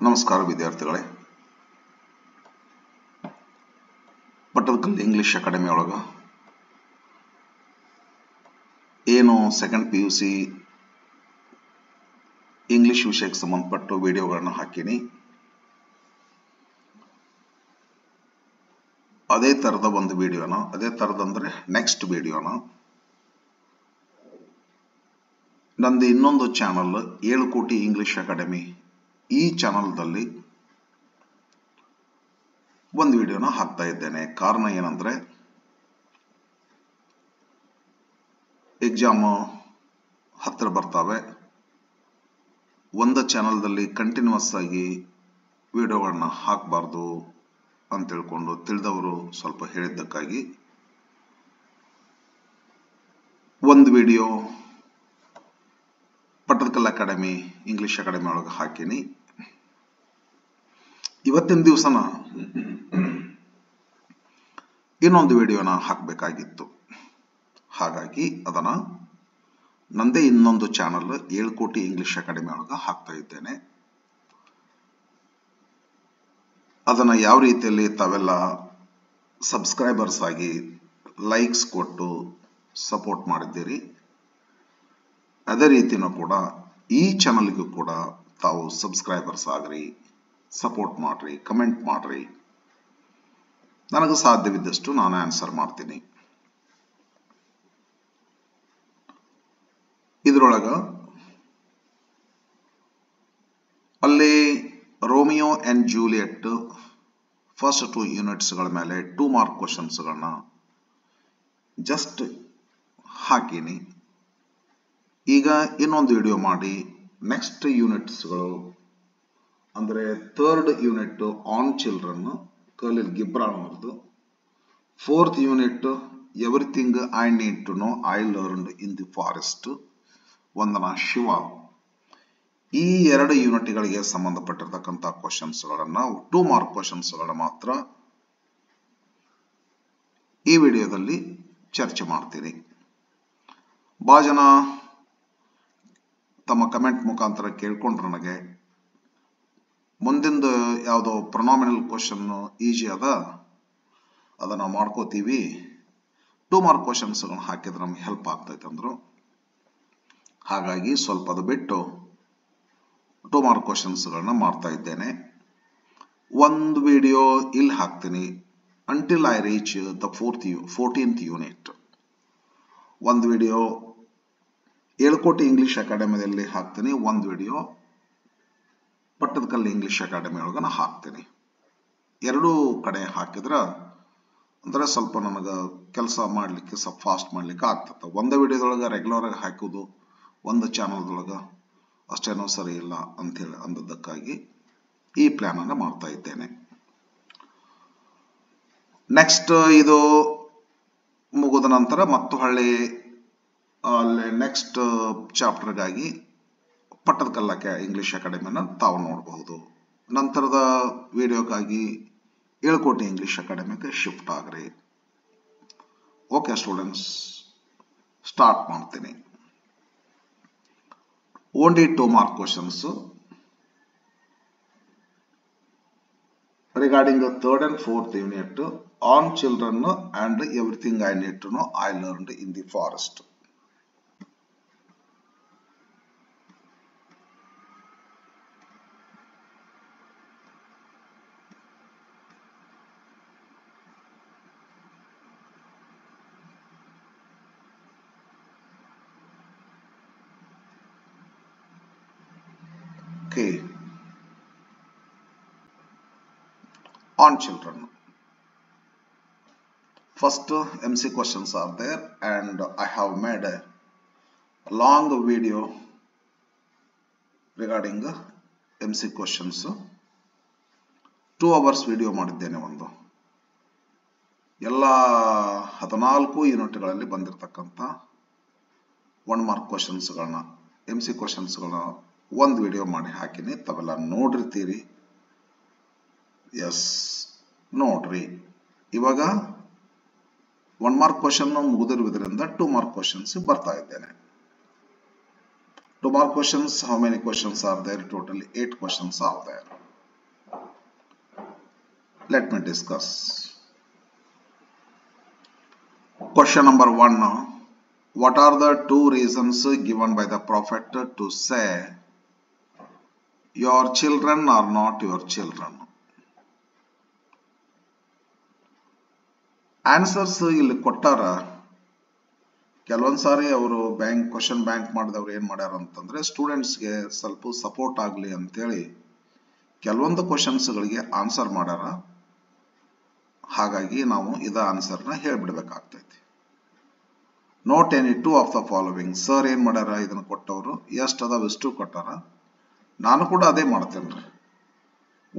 ನಮಸ್ಕಾರ ವಿದ್ಯಾರ್ಥಿಗಳೇ. Pattadakal English academy ಒಳಗ ಏನು ಸೆಕೆಂಡ್ PUC ಇಂಗ್ಲಿಷ್ ವಿಷಯಕ್ಕೆ ಸಂಬಂಧಪಟ್ಟ ವಿಡಿಯೋಗಳನ್ನು ಹಾಕಿನಿ. ಅದೇ ತರದ ಒಂದು ವಿಡಿಯೋನ, ಅದೇ ತರದಂದ್ರೆ ನೆಕ್ಸ್ಟ್ ವಿಡಿಯೋನ ನಂದು ಇನ್ನೊಂದು ಚಾನಲ್ 7 ಕೋಟಿ ಇಂಗ್ಲಿಷ್ ಅಕಾಡೆಮಿ, ಈ ಚಾನಲ್ದಲ್ಲಿ ಒಂದು ವಿಡಿಯೋನ ಹಾಕ್ತಾ ಇದ್ದೇನೆ. ಕಾರಣ ಏನಂದ್ರೆ ಎಕ್ಸಾಮ್ ಹತ್ತಿರ ಬರ್ತಾವೆ. ಒಂದು ಚಾನಲ್ದಲ್ಲಿ ಕಂಟಿನ್ಯೂಸ್ ಆಗಿ ವಿಡಿಯೋಗಳನ್ನ ಹಾಕಬಾರ್ದು ಅಂತ ತಿಳ್ಕೊಂಡು ತಿಳಿದವರು ಸ್ವಲ್ಪ ಹೇಳಿದ್ದಕ್ಕಾಗಿ ಒಂದು video Pattadakal academy English academy ಒಳಗೆ ಹಾಕಿನಿ. ಇವತ್ತಿನ ದಿವಸನ ಇನ್ನೊಂದು ವಿಡಿಯೋನ ಹಾಕಬೇಕಾಗಿತ್ತು. ಹಾಗಾಗಿ ಅದನ್ನ ನಂದೇ ಇನ್ನೊಂದು ಚಾನಲ್ 7 ಕೋಟಿ ಇಂಗ್ಲಿಷ್ ಅಕಾಡೆಮಿ ಒಳಗೆ ಹಾಕ್ತಾ ಇದ್ದೇನೆ. ಅದನ್ನ ಯಾವ ರೀತಿಯಲ್ಲಿ ತಾವೆಲ್ಲ ಸಬ್ಸ್ಕ್ರೈಬರ್ಸ್ ಆಗಿ ಲೈಕ್ಸ್ ಕೊಟ್ಟು ಸಪೋರ್ಟ್ ಮಾಡಿದ್ದೀರಿ, ಅದೇ ರೀತಿನೂ ಕೂಡ ಈ ಚಾನಲ್ಗೂ ಕೂಡ ತಾವು ಸಬ್ಸ್ಕ್ರೈಬರ್ಸ್ ಆಗ್ರಿ, ಸಪೋರ್ಟ್ ಮಾಡ್ರಿ, ಕಮೆಂಟ್ ಮಾಡ್ರಿ. ನನಗೆ ಸಾಧ್ಯವಿದ್ದಷ್ಟು ನಾನು ಆನ್ಸರ್ ಮಾಡ್ತೀನಿ. ಇದ್ರೊಳಗ ಅಲ್ಲಿ ರೋಮಿಯೋ ಅಂಡ್ ಜೂಲಿಯಟ್ ಫಸ್ಟ್ 2 ಯೂನಿಟ್ಸ್ಗಳ ಮೇಲೆ 2 ಮಾರ್ಕ್ ಕ್ವಶನ್ಸ್ಗಳನ್ನ ಜಸ್ಟ್ ಹಾಕಿನಿ. ಈಗ ಇನ್ನೊಂದು ವಿಡಿಯೋ ಮಾಡಿ ನೆಕ್ಸ್ಟ್ ಯೂನಿಟ್ಸ್ಗಳು ಅಂದ್ರೆ 3rd unit on children Kahlil Gibran ಅವ್ರದ್ದು, 4th unit everything I need to know I learned in the forest Vandana Shiva. ಈ 2 ಯೂನಿಟ್ಗಳಿಗೆ ಸಂಬಂಧಪಟ್ಟಿರ್ತಕ್ಕಂಥ ಕ್ವಶನ್ಸ್ಗಳನ್ನ 2 ಮಾರ್ಕ್ ಕ್ವಶನ್ಸ್ಗಳನ್ನ ಮಾತ್ರ ಈ ವಿಡಿಯೋದಲ್ಲಿ ಚರ್ಚೆ ಮಾಡ್ತೀನಿ. ಬಹಳ ಜನ ತಮ್ಮ ಕಮೆಂಟ್ ಮುಖಾಂತರ ಕೇಳ್ಕೊಂಡ್ರು ನನಗೆ ಮುಂದಿಂದ ಯಾವುದೋ ಪ್ರೊನಾಮಿನಲ್ ಕ್ವಶನ್ ಈಜಿ ಅದ, ಅದನ್ನ ಮಾಡ್ಕೋತೀವಿ, 2 ಮಾರ್ಕ್ ಕ್ವಶನ್ಸ್ ಹಾಕಿದ್ರೆ ನಮ್ಗೆ ಹೆಲ್ಪ್ ಆಗ್ತೈತೆ ಅಂದ್ರು. ಹಾಗಾಗಿ ಸ್ವಲ್ಪ ಅದು ಬಿಟ್ಟು 2 ಮಾರ್ಕ್ ಕ್ವಶನ್ಸ್ಗಳನ್ನ ಮಾಡ್ತಾ ಇದ್ದೇನೆ. ಒಂದು ವಿಡಿಯೋ ಇಲ್ಲಿ ಹಾಕ್ತೀನಿ until I reach the 14th unit. ಒಂದು ವಿಡಿಯೋ 7 ಕೋಟಿ ಇಂಗ್ಲಿಷ್ ಅಕಾಡೆಮಿಯಲ್ಲಿ ಹಾಕ್ತೀನಿ, ಒಂದು ವಿಡಿಯೋ ಪಟ್ಟದಕಲ್ಲು ಇಂಗ್ಲಿಷ್ ಅಕಾಡೆಮಿ ಒಳಗನ ಹಾಕ್ತೀನಿ. 2 ಕಡೆ ಹಾಕಿದ್ರ ಅಂದ್ರೆ ಸ್ವಲ್ಪ ನನಗೆ ಕೆಲಸ ಮಾಡ್ಲಿಕ್ಕೆ ಸ್ವಲ್ಪ ಫಾಸ್ಟ್ ಮಾಡ್ಲಿಕ್ಕೆ ಆಗ್ತದೆ. ಒಂದು ವಿಡಿಯೋದೊಳಗೆ ರೆಗ್ಯುಲರ್ ಆಗಿ ಹಾಕೋದು ಒಂದು ಚಾನಲ್ದೊಳಗೆ ಅಷ್ಟೇನೋ ಸರಿ ಇಲ್ಲ ಅಂತೇಳಿ ಅಂದದ್ದಕ್ಕಾಗಿ ಈ ಪ್ಲಾನ್ ಅನ್ನ ಮಾಡ್ತಾ ಇದ್ದೇನೆ. ನೆಕ್ಸ್ಟ್ ಇದು ಮುಗಿದ ನಂತರ ಮತ್ತು ಹಳ್ಳಿ ನೆಕ್ಸ್ಟ್ ಚಾಪ್ಟರ್ಗಾಗಿ ಪಟ್ಟದಕಲ್ಲು ಇಂಗ್ಲಿಷ್ ಅಕಾಡೆಮಿನ ತಾವು ನೋಡಬಹುದು. ನಂತರದ ವಿಡಿಯೋಕ್ಕಾಗಿ 7 ಕೋಟಿ ಇಂಗ್ಲಿಷ್ ಅಕಾಡೆಮಿಗೆ ಶಿಫ್ಟ್ ಆಗ್ರಿ. ಓಕೆ ಸ್ಟೂಡೆಂಟ್ಸ್, ಸ್ಟಾರ್ಟ್ ಮಾಡ್ತೀನಿ. Only 2 mark questions regarding the 3rd and 4th unit on children and everything I need to know I learned in the forest. Okay. On children, first MC questions are there and I have made a long video regarding MC questions. 2 hours video ಮಾಡಿದ್ದೇನೆ. ಒಂದು ಎಲ್ಲ 14 ಯೂನಿಟ್ಗಳಲ್ಲಿ ಬಂದಿರತಕ್ಕಂಥ 1 mark ಕ್ವಶನ್ಸ್ಗಳನ್ನ MC ಕ್ವಶನ್ಸ್ಗಳನ್ನ ಒಂದು video ಮಾಡಿ ಹಾಕಿನಿ. ತಾವೆಲ್ಲ ನೋಡಿರ್ತೀರಿ. S, ನೋಡ್ರಿ. ಇವಾಗ 1 ಮಾರ್ಕ್ ಕ್ವಶನ್ ಮುಗಿದಿರುವುದರಿಂದ 2 ಮಾರ್ಕ್ ಕ್ವಶನ್ಸ್ ಬರ್ತಾ ಇದ್ದೇನೆ. 2 mark questions. How many questions are there? Totally 8 questions are there. Let me discuss. Question number 1. What are the two reasons given by the prophet to say your children are not your children? Answers ಇಲ್ಲಿ ಕೊಟ್ಟಾರ. ಕೆಲವೊಂದ್ಸಾರಿ ಅವರು question bank ಮಾಡಿದವ್ರು ಏನ್ ಮಾಡ್ಯಾರ ಅಂತಂದ್ರೆ ಸ್ಟೂಡೆಂಟ್ಸ್ಗೆ ಸ್ವಲ್ಪ support ಆಗಲಿ ಅಂತೇಳಿ ಕೆಲವೊಂದು ಕ್ವಶನ್ಸ್ಗಳಿಗೆ ಆನ್ಸರ್ ಮಾಡ್ಯಾರ. ಹಾಗಾಗಿ ನಾವು ಇದ ಆನ್ಸರ್ನ ಹೇಳ್ಬಿಡ್ಬೇಕಾಗ್ತೈತಿ. Note any two of the following. Sir ಏನ್ ಮಾಡ್ಯಾರ ಇದನ್ನ ಕೊಟ್ಟವರು ಎಷ್ಟು ಅದಾವ ಇಷ್ಟು ಕೊಟ್ಟಾರ. ನಾನು ಕೂಡ ಅದೇ ಮಾಡ್ತೇನ್ರಿ.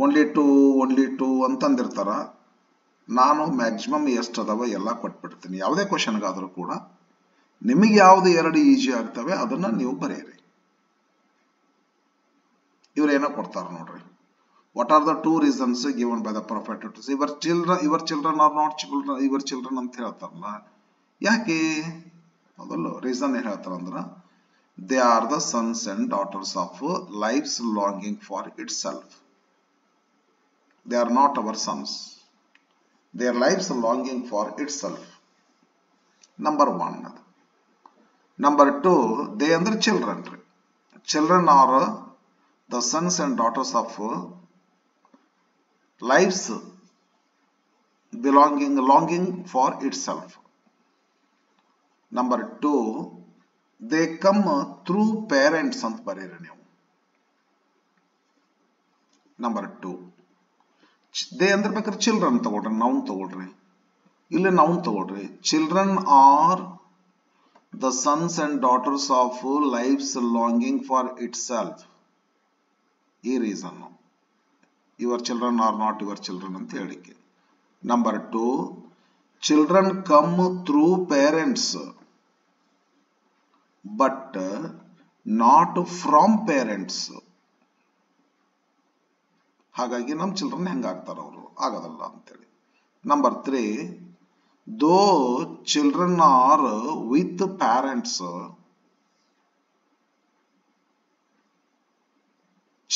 ಓನ್ಲಿ ಟೂ ಅಂತಂದಿರ್ತಾರ. ನಾನು ಮ್ಯಾಕ್ಸಿಮಮ್ ಎಷ್ಟು ಅದಾವ ಎಲ್ಲ ಕೊಟ್ಬಿಡ್ತೀನಿ. ಯಾವುದೇ ಕ್ವಶನ್ಗಾದ್ರೂ ಕೂಡ ನಿಮಗೆ ಯಾವ್ದು ಎರಡು ಈಜಿ ಆಗ್ತವೆ ಅದನ್ನ ನೀವು ಬರೆಯಿರಿ. ಇವ್ರೇನೋ ಕೊಡ್ತಾರ ನೋಡ್ರಿ. What are the two reasons given by the prophet to say your children are not your children ಅಂತ ಹೇಳ್ತಾರಲ್ಲ, ಯಾಕೆ ಮೊದಲು ರೀಸನ್ ಏನ್ ಹೇಳ್ತಾರ ಅಂದ್ರ they are the sons and daughters of life's longing for itself. They are not our sons, their life's longing for itself. Number 1. Number 2, they ಅಂದ್ರೆ children ರೀ. Children are the sons and daughters of lives longing for itself. Number 2, they come through parents ಅಂತ ಬರೀರಿ ನೀವು. Number 2, they ಅಂದ್ರೆ ಬೇಕಾದ್ರೆ children ತಗೊಳ್ರಿ, noun ತಗೊಳ್ರಿ. ಇಲ್ಲಿ ನೌನ್ ತಗೊಳ್ರಿ. Children are the sons and daughters of life's longing for itself. ಈ reason your children are not your children ಅಂತ ಹೇಳಿಕೆ. Number 2, children come through parents but not from parents. ಹಾಗಾಗಿ ನಮ್ಮ children ಹೆಂಗಾಗ್ತಾರ ಅವರು ಆಗೋದಲ್ಲ ಅಂತೇಳಿ. Number 3, though children are with parents,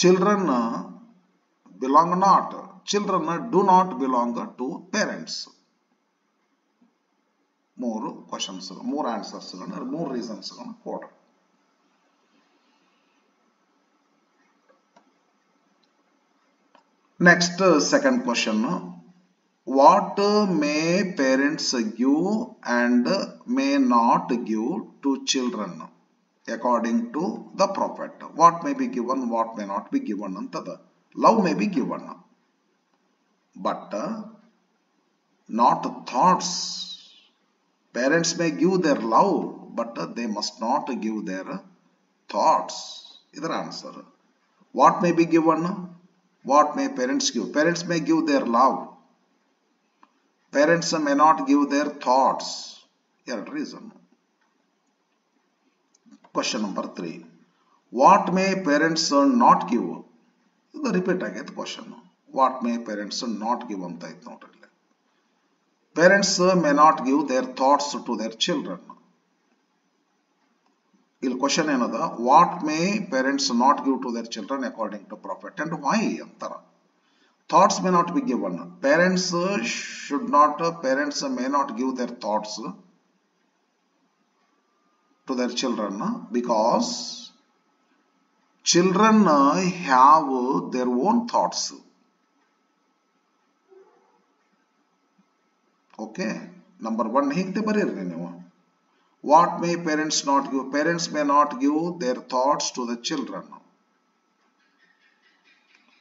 children belong not, children do not belong to parents. ಮೂರು questions, ಮೂರು answers, ಮೂರು reasons ಕೊಡ್ರಿ. Next second question. What may parents give and may not give to children according to the prophet. What may be given, what may not be given ಅಂತದ. Love may be given, but not thoughts. Parents may give their love, but they must not give their thoughts. Either answer. What may be given? What may parents give? Parents may give their love. Parents may not give their thoughts. Here reason. Question number 3. What may parents not give? ಇದು repeat ಆಗೈತೆ question. What may parents not give ಅಂತ ಐತೆ ನೋಡ್ರಿ. Parents may not give their thoughts to their children. ಇಲ್ಲಿ question ಏನದ, what may parents not give to their children according to prophet and why ಅಂತಾರ. Thoughts may not be given. Parents may not give their thoughts to their children because children have their own thoughts. Okay. Number 1 ಹೀಗೆ ಬರೀರಿ ನೀವು. What may parents not give? Parents may not give their thoughts to the children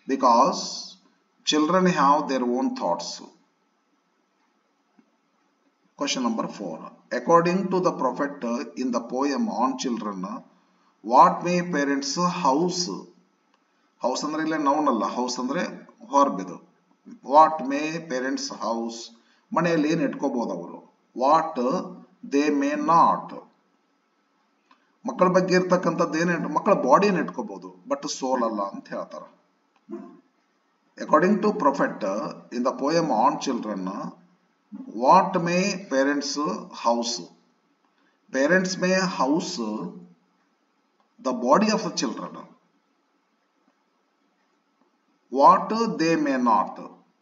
because children have their own thoughts. Question number 4. According to the prophet in the poem on children, what may parents house. House ಅಂದ್ರೆ ಇಲ್ಲ noun ಅಲ್ಲ, house ಅಂದ್ರೆ ಹೊರಬಿದು. What may parents house, ಮನೆಯಲ್ಲಿ ಏನ್ ಇಟ್ಕೋಬಹುದು ಅವರು. What they may not, ಮಕ್ಕಳ ಬಗ್ಗೆ ಇರ್ತಕ್ಕಂಥದ್ದು ಏನೇನು, ಮಕ್ಕಳ ಬಾಡಿಯನ್ನು ಇಟ್ಕೋಬಹುದು ಬಟ್ ಸೋಲ್ ಅಲ್ಲ ಅಂತ ಹೇಳ್ತಾರ. According to prophet in the poem on children, what may parents house. Parents may house the body of the children. What they may not,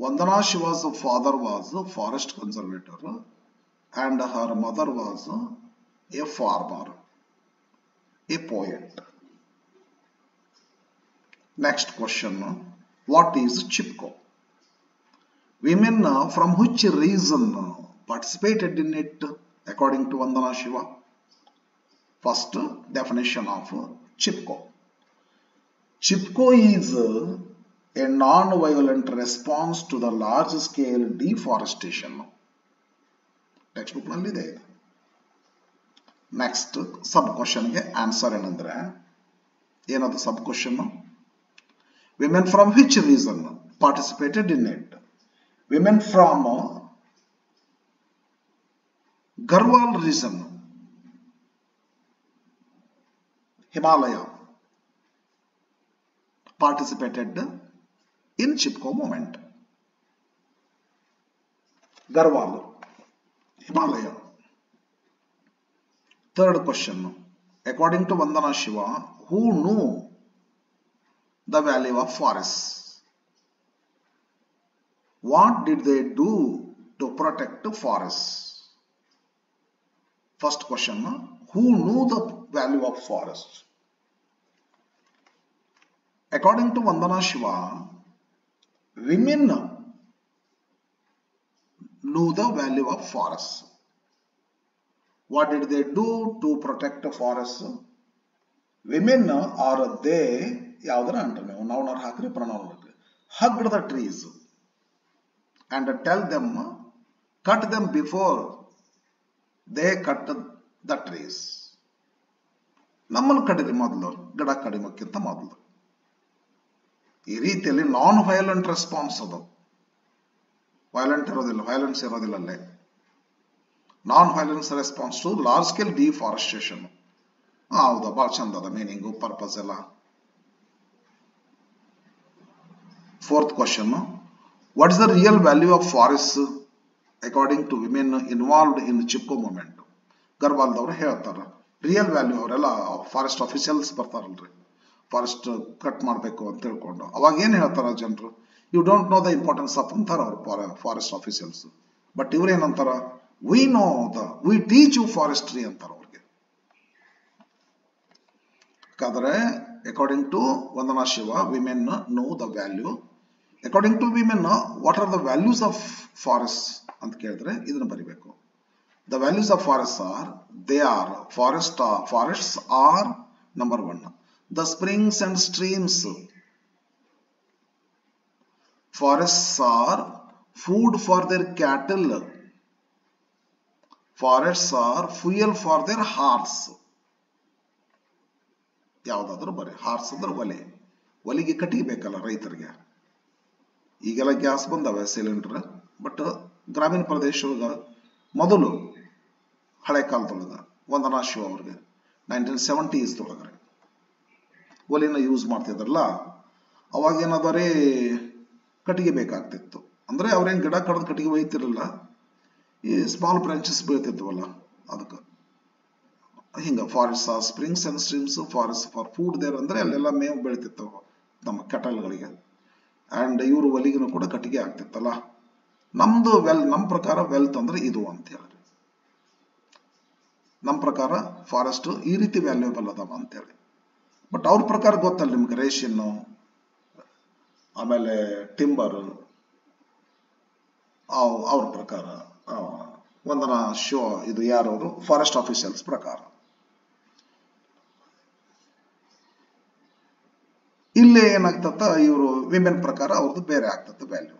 Vandana Shiva's father was a forest conservator and her mother was a farmer, a poet. Next question, what is Chipko? Women from which region participated in it according to Vandana Shiva? First definition of Chipko. Chipko is a non-violent response to the large-scale deforestation. Textbook nalli. Next sub-question ge answer enandre ಏನದು sub-question? Women from which region participated in it? Women from Garhwal region, Himalaya, participated in Chipko movement. Garhwal, Himalaya. Third question, according to Vandana Shiva, who knew the value of forests? What did they do to protect forests? First question, who knew the value of forests? According to Vandana Shiva, women knew the value of forests. What did they do to protect the forests? Women are they, yaudara anta ನೀವು noun or hakri pronoun hakri, hugged the trees and tell them, cut them before they cut the trees. ನಮ್ಮನ್ನು ಕಡಿರಿ ಮೊದಲು, ಗಿಡ ಕಡಿಮಕ್ಕಿಂತ ಮೊದಲು. ಈ ರೀತಿಯಲ್ಲಿ non violent response ಅದು. Violent ಇರೋದಿಲ್ಲ, violence ಇರೋದಿಲ್ಲ ಅಲ್ಲೇ. Non violence response to large scale deforestation. ಹೌದಾ, ಬಹಳ ಚಂದ ಅದ ಮೀನಿಂಗು, ಪರ್ಪಸ್ ಎಲ್ಲ. Fourth question, what is the real value of forests according to women involved in Chipko movement? ಗರ್ವಾಲ್ದವ್ರು ಹೇಳ್ತಾರೆ ರಿಯಲ್ ವ್ಯಾಲ್ಯೂ. ಅವರೆಲ್ಲ ಫಾರೆಸ್ಟ್ ಆಫೀಸಿಯಲ್ಸ್ ಬರ್ತಾರಲ್ರಿ, ಫಾರೆಸ್ಟ್ ಕಟ್ ಮಾಡಬೇಕು ಅಂತ ತಿಳ್ಕೊಂಡು ಅವಾಗ ಏನು ಹೇಳ್ತಾರ ಜನರು, you don't know the importance of ಅಂತಾರ ಅವ್ರು ಫಾರೆಸ್ಟ್ ಆಫೀಸಿಯಲ್ಸ್. ಬಟ್ ಇವ್ರು ಏನಂತಾರ, we know we teach you forestry ಅಂತಾರ ಅವ್ರಿಗೆ. ಯಾಕಂದ್ರೆ according to Vandana Shiva, women know the value. According to women, what are the values of forest ಅಂತ ಕೇಳಿದ್ರೆ ಇದನ್ನ ಬರಿಬೇಕು. The values of forests are, forests are number one, the springs and streams. Forests are food for their cattle. Forests are fuel for their hearts. ಯಾವುದಾದ್ರೂ ಬರೀ. Horse ಅಂದ್ರೆ ಒಲೆ, ಒಲೆಗೆ ಕಟ್ಟಿಗೆ ಬೇಕಲ್ಲ ರೈತರಿಗೆ. ಈಗೆಲ್ಲ ಗ್ಯಾಸ್ ಬಂದವೆ ಸಿಲಿಂಡರ್, ಬಟ್ ಗ್ರಾಮೀಣ ಪ್ರದೇಶದೊಳಗ ಮೊದಲು ಹಳೆ ಕಾಲದೊಳಗ ವಂದನಾ ಶಿವ ಅವ್ರಿಗೆ 1970s ಒಳಗಡೆ ಒಲೆನ ಯೂಸ್ ಮಾಡ್ತಿದ್ರಲ್ಲ, ಅವಾಗ ಏನಾದ್ರೆ ಕಟ್ಟಿಗೆ ಬೇಕಾಗ್ತಿತ್ತು. ಅಂದ್ರೆ ಅವ್ರೇನ್ ಗಿಡ ಕಡ್ದು ಕಟ್ಟಿಗೆ ಒಯ್ತಿರಲಿಲ್ಲ, ಈ ಸ್ಮಾಲ್ ಬ್ರಾಂಚಸ್ ಬೀಳ್ತಿದ್ವಲ್ಲ ಅದಕ್ಕೆ. ಹಿಂಗ forest are springs and streams, forest for food there ಅಂದ್ರೆ ಅಲ್ಲೆಲ್ಲ ಮೇವು ಬೆಳಿತಿತ್ತವ ನಮ್ಮ ಕೆಟಲ್ಗಳಿಗೆ. ಅಂಡ್ ಇವ್ರ ಒಲಿಗಿನೂ ಕೂಡ ಕಟ್ಟಿಗೆ ಆಗ್ತಿತ್ತಲ್ಲ. ನಮ್ದು ನಮ್ಮ ಪ್ರಕಾರ ವೆಲ್ತ್ ಅಂದ್ರೆ ಇದು ಅಂತ ಹೇಳಿ, ನಮ್ಮ ಪ್ರಕಾರ ಫಾರೆಸ್ಟ್ ಈ ರೀತಿ ವ್ಯಾಲ್ಯೂಬಲ್ ಅದಾವ ಅಂತೇಳಿ. ಬಟ್ ಅವ್ರ ಪ್ರಕಾರ ಗೊತ್ತಲ್ಲ ನಿಮ್ಗೆ, ರೇಷನ್, ಆಮೇಲೆ ಟಿಂಬರ್, ಅವ್ರ ಪ್ರಕಾರ. ವಂದನಾ ಶಿವ ಇದು ಯಾರವರು, ಫಾರೆಸ್ಟ್ ಆಫೀಸಿಯಲ್ಸ್ ಪ್ರಕಾರ. ಇಲ್ಲೇ ಏನಾಗ್ತತ್ತ, ಇವರು ವಿಮೆನ್ ಪ್ರಕಾರ ಅವ್ರದ್ದು ಬೇರೆ ಆಗ್ತತ್ತ value.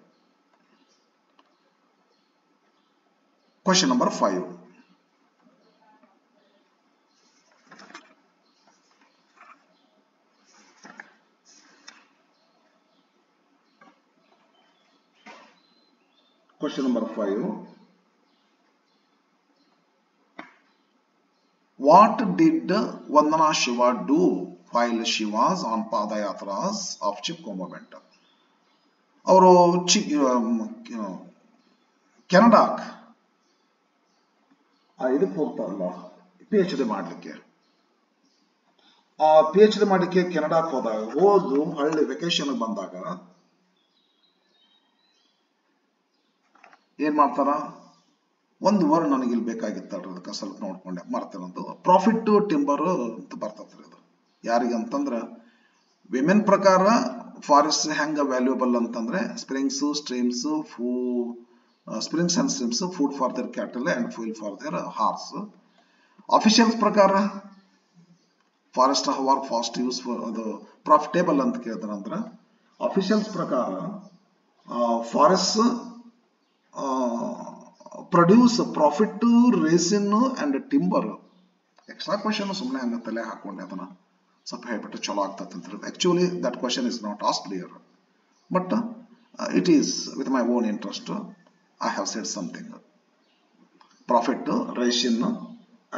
Question number 5. Question number 5. What did Vandana Shiva do while she was on Padayatras of Chipko movement? ಅವರು ಕೆನಡಾಕ್ ಇದಕ್ಕೆ ಹೋಗ್ತಾರಲ್ಲ PhD ಮಾಡಲಿಕ್ಕೆ. ಆ PhD ಮಾಡಲಿಕ್ಕೆ ಕೆನಡಾಕ್ ಹೋದಾಗ, ಹಳ್ಳಿ ವೆಕೇಶನ್ ಬಂದಾಗ ಏನ್ ಮಾಡ್ತಾರ, ಒಂದು ವರ್ಡ್ ನನಗೆ ಇಲ್ಲಿ ಬೇಕಾಗಿತ್ತು ಅದಕ್ಕೆ ಸ್ವಲ್ಪ ನೋಡ್ಕೊಂಡೆ ಮರ್ತೇನಂತ, ಪ್ರಾಫಿಟ್ ಟು ಟಿಂಬರ್ ಅಂತ ಬರ್ತದ್ರಿ. ಅದು ಯಾರಿಗೆ ಅಂತಂದ್ರ ವಿಮೆನ್ ಪ್ರಕಾರ ಫಾರೆಸ್ಟ್ ಹೆಂಗ ವ್ಯಾಲ್ಯೂಬಲ್ ಅಂತಂದ್ರೆ springs streams springs and streams food for their cattle and fuel for their hearths. Officials ಪ್ರಕಾರ ಫಾರೆಸ್ಟ್ ಹವರ್ ಫಾಸ್ಟ್ ಯೂಸ್ ಅದು ಪ್ರಾಫಿಟೇಬಲ್ ಅಂತ ಕೇಳಿದ್ರಂದ್ರ ಅಫಿಷಿಯಲ್ಸ್ ಪ್ರಕಾರ forest produce profit to resin and timber. Extra question ಸುಮ್ಮನೆ ಹಂಗ ತಲೆ ಹಾಕೊಂಡೆ ಅದನ್ನ ಸ್ವಲ್ಪ ಹೇಳ್ಬಿಟ್ಟು ಚಲೋ ಆಗ್ತದೆ ಅಂತ ಹೇಳಿ. Actually that question is not asked here, but it is with my own interest I have said something. Profit ration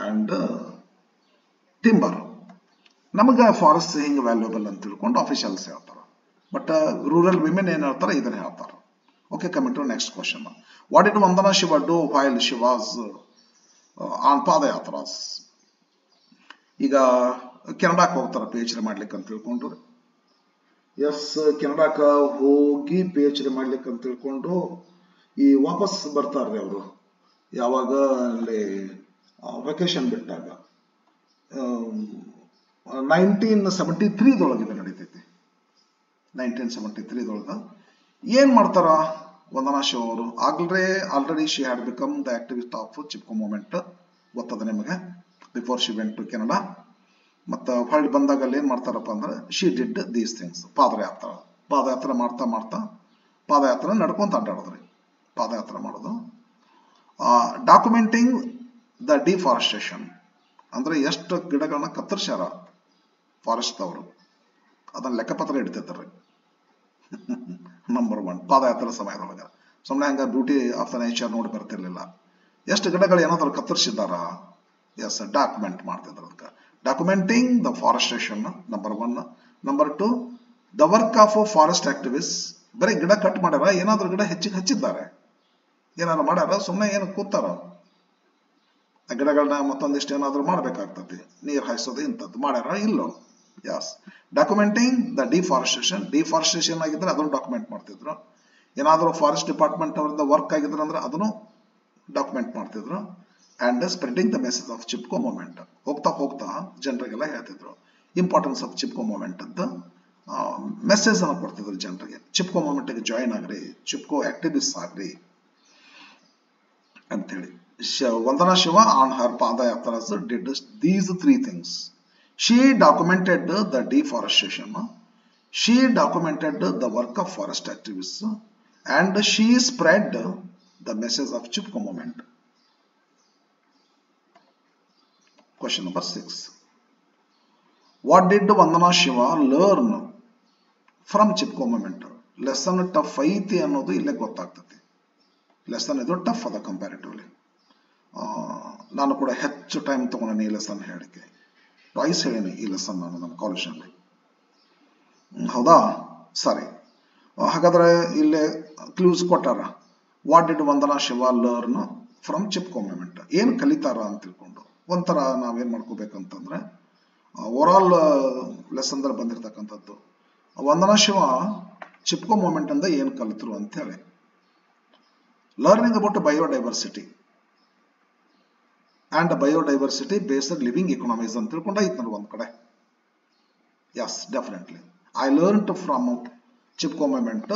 and timber ನಮಗೆ ಫಾರೆಸ್ಟ್ ಹಿಂಗೆ ವ್ಯಾಲ್ಯೂಬಲ್ ಅಂತ ತಿಳ್ಕೊಂಡು ಆಫಿಷಿಯಲ್ಸ್ ಹೇಳ್ತಾರೆ, ಬಟ್ ರೂರಲ್ ವಿಮೆನ್ ಏನ್ ಹೇಳ್ತಾರೆ ಇದನ್ನ ಹೇಳ್ತಾರೆ. Okay, coming to next question. What did Vandana Shiva do while she was on Padayatras? ಈಗ ಕೆನಡಾಕ್ಕೆ ಹೋಗ್ತಾರೆ ಪಿ ಎಚ್ ಡಿ ಮಾಡ್ಲಿಕ್ಕೆ ಅಂತ ತಿಳ್ಕೊಂಡು. ಎಸ್, ಕೆನಡಾಕ್ಕೆ ಹೋಗಿ ಪಿ ಎಚ್ ಡಿ ಮಾಡ್ಲಿಕ್ಕೆ ಅಂತ ತಿಳ್ಕೊಂಡು ಈ ವಾಪಸ್ ಬರ್ತಾರ್ರಿ ಅವರು ಯಾವಾಗ ಅಲ್ಲಿ ವೆಕೇಶನ್ ಬಿಟ್ಟಾಗ 1973 ಇದು ನಡೀತೈತಿ. 1973 ಏನ್ ಮಾಡ್ತಾರ ವಂದನಾ ಶಿವ ಅವರು, already she had become the activist of Chipko movement, ಗೊತ್ತದ ನಿಮಗೆ, before she went to Canada. ಮತ್ತು ಹೊಳ್ಳಿ ಬಂದಾಗ ಅಲ್ಲಿ ಏನ್ ಮಾಡ್ತಾರಪ್ಪ ಅಂದ್ರೆ ಶಿ ಡಿಡ್ ದೀಸ್ ಥಿಂಗ್ಸ್. ಪಾದಯಾತ್ರೆ ಮಾಡ್ತಾ ಪಾದಯಾತ್ರೆ ನಡ್ಕೊಂತ ಅಡ್ಡಾಡೋದ್ರಿ. ಪಾದಯಾತ್ರೆ ಮಾಡೋದು, ಡಾಕ್ಯುಮೆಂಟಿಂಗ್ ದ ಡಿಫಾರೆಸ್ಟೇಷನ್ ಅಂದ್ರೆ ಎಷ್ಟು ಗಿಡಗಳನ್ನ ಕತ್ತರಿಸ್ಯಾರ ಫಾರೆಸ್ಟ್ ಅವರು ಅದನ್ನ ಲೆಕ್ಕಪತ್ರ ಇಡ್ತಿರ್ತಾರೆ. ನಂಬರ್ 1 ಪಾದಯಾತ್ರೆ ಸಮಯದೊಳಗೆ ಸುಮ್ಮನೆ ಹಂಗ ಬ್ಯೂಟಿ ಆಫ್ ದ ನೇಚರ್ ನೋಡಿ ಬರ್ತಿರ್ಲಿಲ್ಲ. ಎಷ್ಟು ಗಿಡಗಳು ಏನಾದ್ರು ಕತ್ತರಿಸಿದಾರ, ಎಸ್, ಡಾಕ್ಯುಮೆಂಟ್ ಮಾಡ್ತಿದ್ರು. ಅದಕ್ಕೆ documenting the forestation number 1. Number 2 the work of forest activist. ಬರೀ ಗಿಡ ಕಟ್ ಮಾಡ್ಯಾರ, ಏನಾದ್ರು ಗಿಡ ಹೆಚ್ಚಿಗೆ ಹಚ್ಚಿದ್ದಾರೆ, ಏನಾದ್ರು ಮಾಡ್ಯಾರ, ಸುಮ್ಮನೆ ಏನು ಕೂತಾರ, ಆ ಗಿಡಗಳನ್ನ ಮತ್ತೊಂದಿಷ್ಟು ಏನಾದ್ರು ಮಾಡ್ಬೇಕಾಗ್ತತಿ, ನೀರು ಹಾಯಿಸೋದು ಇಂಥದ್ದು ಮಾಡ್ಯಾರ ಇಲ್ಲೋ. ಯಸ್, ಡಾಕ್ಯುಮೆಂಟಿಂಗ್ ದ ಡಿಫಾರೆಸ್ಟೇಷನ್ ಆಗಿದ್ರೆ ಅದನ್ನು ಡಾಕ್ಯುಮೆಂಟ್ ಮಾಡ್ತಿದ್ರು. ಏನಾದರೂ ಫಾರೆಸ್ಟ್ ಡಿಪಾರ್ಟ್ಮೆಂಟ್ ಅವರಿಂದ ವರ್ಕ್ ಆಗಿದ್ರೆ ಅಂದ್ರೆ ಅದನ್ನು ಡಾಕ್ಯುಮೆಂಟ್ ಮಾಡ್ತಿದ್ರು. And spreading the message of Chipko movement. ಹೋಗ್ತಾ ಜನರಿಗೆಲ್ಲ ಹೇಳ್ತಿದ್ರು ಇಂಪಾರ್ಟೆನ್ಸ್ ಆಫ್ ಚಿಪ್ಕೋ ಮೂವ್ಮೆಂಟ್ ಅಂತ ಮೆಸೇಜ್ ಅನ್ನು ಕೊಡ್ತಿದ್ರು ಜನರಿಗೆ. ಚಿಪ್ಕೋ ಮೂವ್ಮೆಂಟ್ಗೆ ಜಾಯಿನ್ ಆಗ್ರಿ, ಚಿಪ್ಕೋ ಆಕ್ಟಿವಿಸ್ಟ್ ಆಗ್ರಿ ಅಂತೇಳಿ. Vandana Shiva on her padayatras did these 3 things. She documented the deforestation, she documented the work of forest activists, and she spread the message of Chipko movement. Question number 6. What did Vandana Shiva learn from Chipko movement? Lesson tough ಐತಿ ಅನ್ನೋದು ಇಲ್ಲೇ ಗೊತ್ತಾಗ್ತದೆ. Lesson ಇದು tough ಅದ comparatively. ನಾನು ಕೂಡ ಹೆಚ್ಚು time ತಗೊಂಡು ಈ ಲೆಸನ್ ಹೇಳಿಕೆ ಟ್ವೈಸ್ ಹೇಳೀನಿ ಈ ಲೆಸನ್ ನಾನು ನಮ್ಮ ಕಾಲೇಜಲ್ಲಿ. ಹೌದಾ, ಸರಿ. ಹಾಗಾದ್ರೆ ಇಲ್ಲೇ ಕ್ಲೂಸ್ ಕೊಟ್ಟಾರ. What did Vandana Shiva learn from Chipko movement, ಏನು ಕಲಿತಾರ ಅಂತ ತಿಳ್ಕೊಂಡು ಒಂಥರ ನಾವೇನ್ ಮಾಡ್ಕೋಬೇಕಂತಂದ್ರೆ ಓವರ್ ಆಲ್ ಲೆಸನ್ ದಲ್ಲಿ ಬಂದಿರತಕ್ಕಂಥದ್ದು ವಂದನಾ ಶಿವ ಚಿಪ್ಕೋ ಮೂವ್ಮೆಂಟ್ ಅಂದ ಏನು ಕಲಿತರು ಅಂತ ಹೇಳಿ. Learning about biodiversity and biodiversity based living economies ಅಂತ ತಿಳ್ಕೊಂಡಾಯ್ತು ನೋಡಿ ಒಂದ್ ಕಡೆ. Yes, definitely. I learned from Chipko movement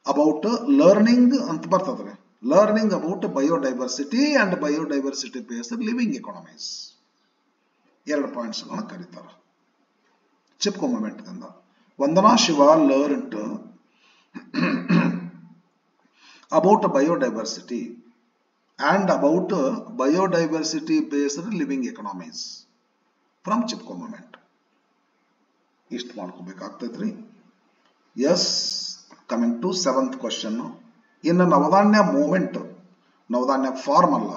about learning ಅಂತ ಬರ್ತದ್ರಿ. Learning about biodiversity and biodiversity based living economies. 2 points ಗಳನ್ನ ಕರೀತಾರ Chipko movement ದಿಂದ. ವಂದನಾ Shiva learned about biodiversity and about biodiversity based living economies from Chipko movement. ಇಷ್ಟು ಮಾಡ್ಕೋಬೇಕಾಗ್ತೈತ್ರಿ. Yes, coming to 7th question. ಇನ್ನು Navdanya movement, Navdanya farm ಅಲ್ಲ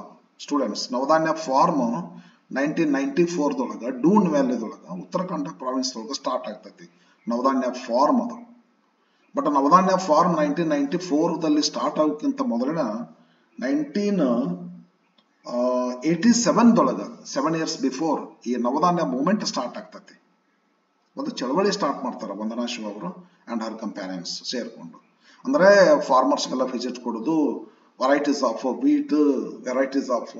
students, Navdanya farm 1994 Doon ವ್ಯಾಲಿದೊಳಗ Uttarakhand province ಒಳಗ start ಆಗ್ತೈತಿ ನವಧಾನ್ಯ ಫಾರ್ಮ್ ಅದು. ಬಟ್ ನವಧಾನ್ಯ ಫಾರ್ಮ್ 1994 ಸ್ಟಾರ್ಟ್ ಆಗೋಕ್ಕಿಂತ ಮೊದಲಿನ 1987 7 years ಬಿಫೋರ್ ಈ ನವಧಾನ್ಯ ಮೂವ್ಮೆಂಟ್ ಸ್ಟಾರ್ಟ್ ಆಗ್ತೈತಿ. ಒಂದು ಚಳವಳಿ ಸ್ಟಾರ್ಟ್ ಮಾಡ್ತಾರ ವಂದನಾ ಶಿವ ಅವರು ಅಂಡ್ ಹರ್ ಕಂಪ್ಯಾನಿಯನ್ಸ್ ಸೇರ್ಕೊಂಡು. ಅಂದ್ರೆ ಫಾರ್ಮರ್ಸ್ಗೆಲ್ಲ ವಿಸಿಟ್ ಕೊಡೋದು, varieties of wheat, varieties of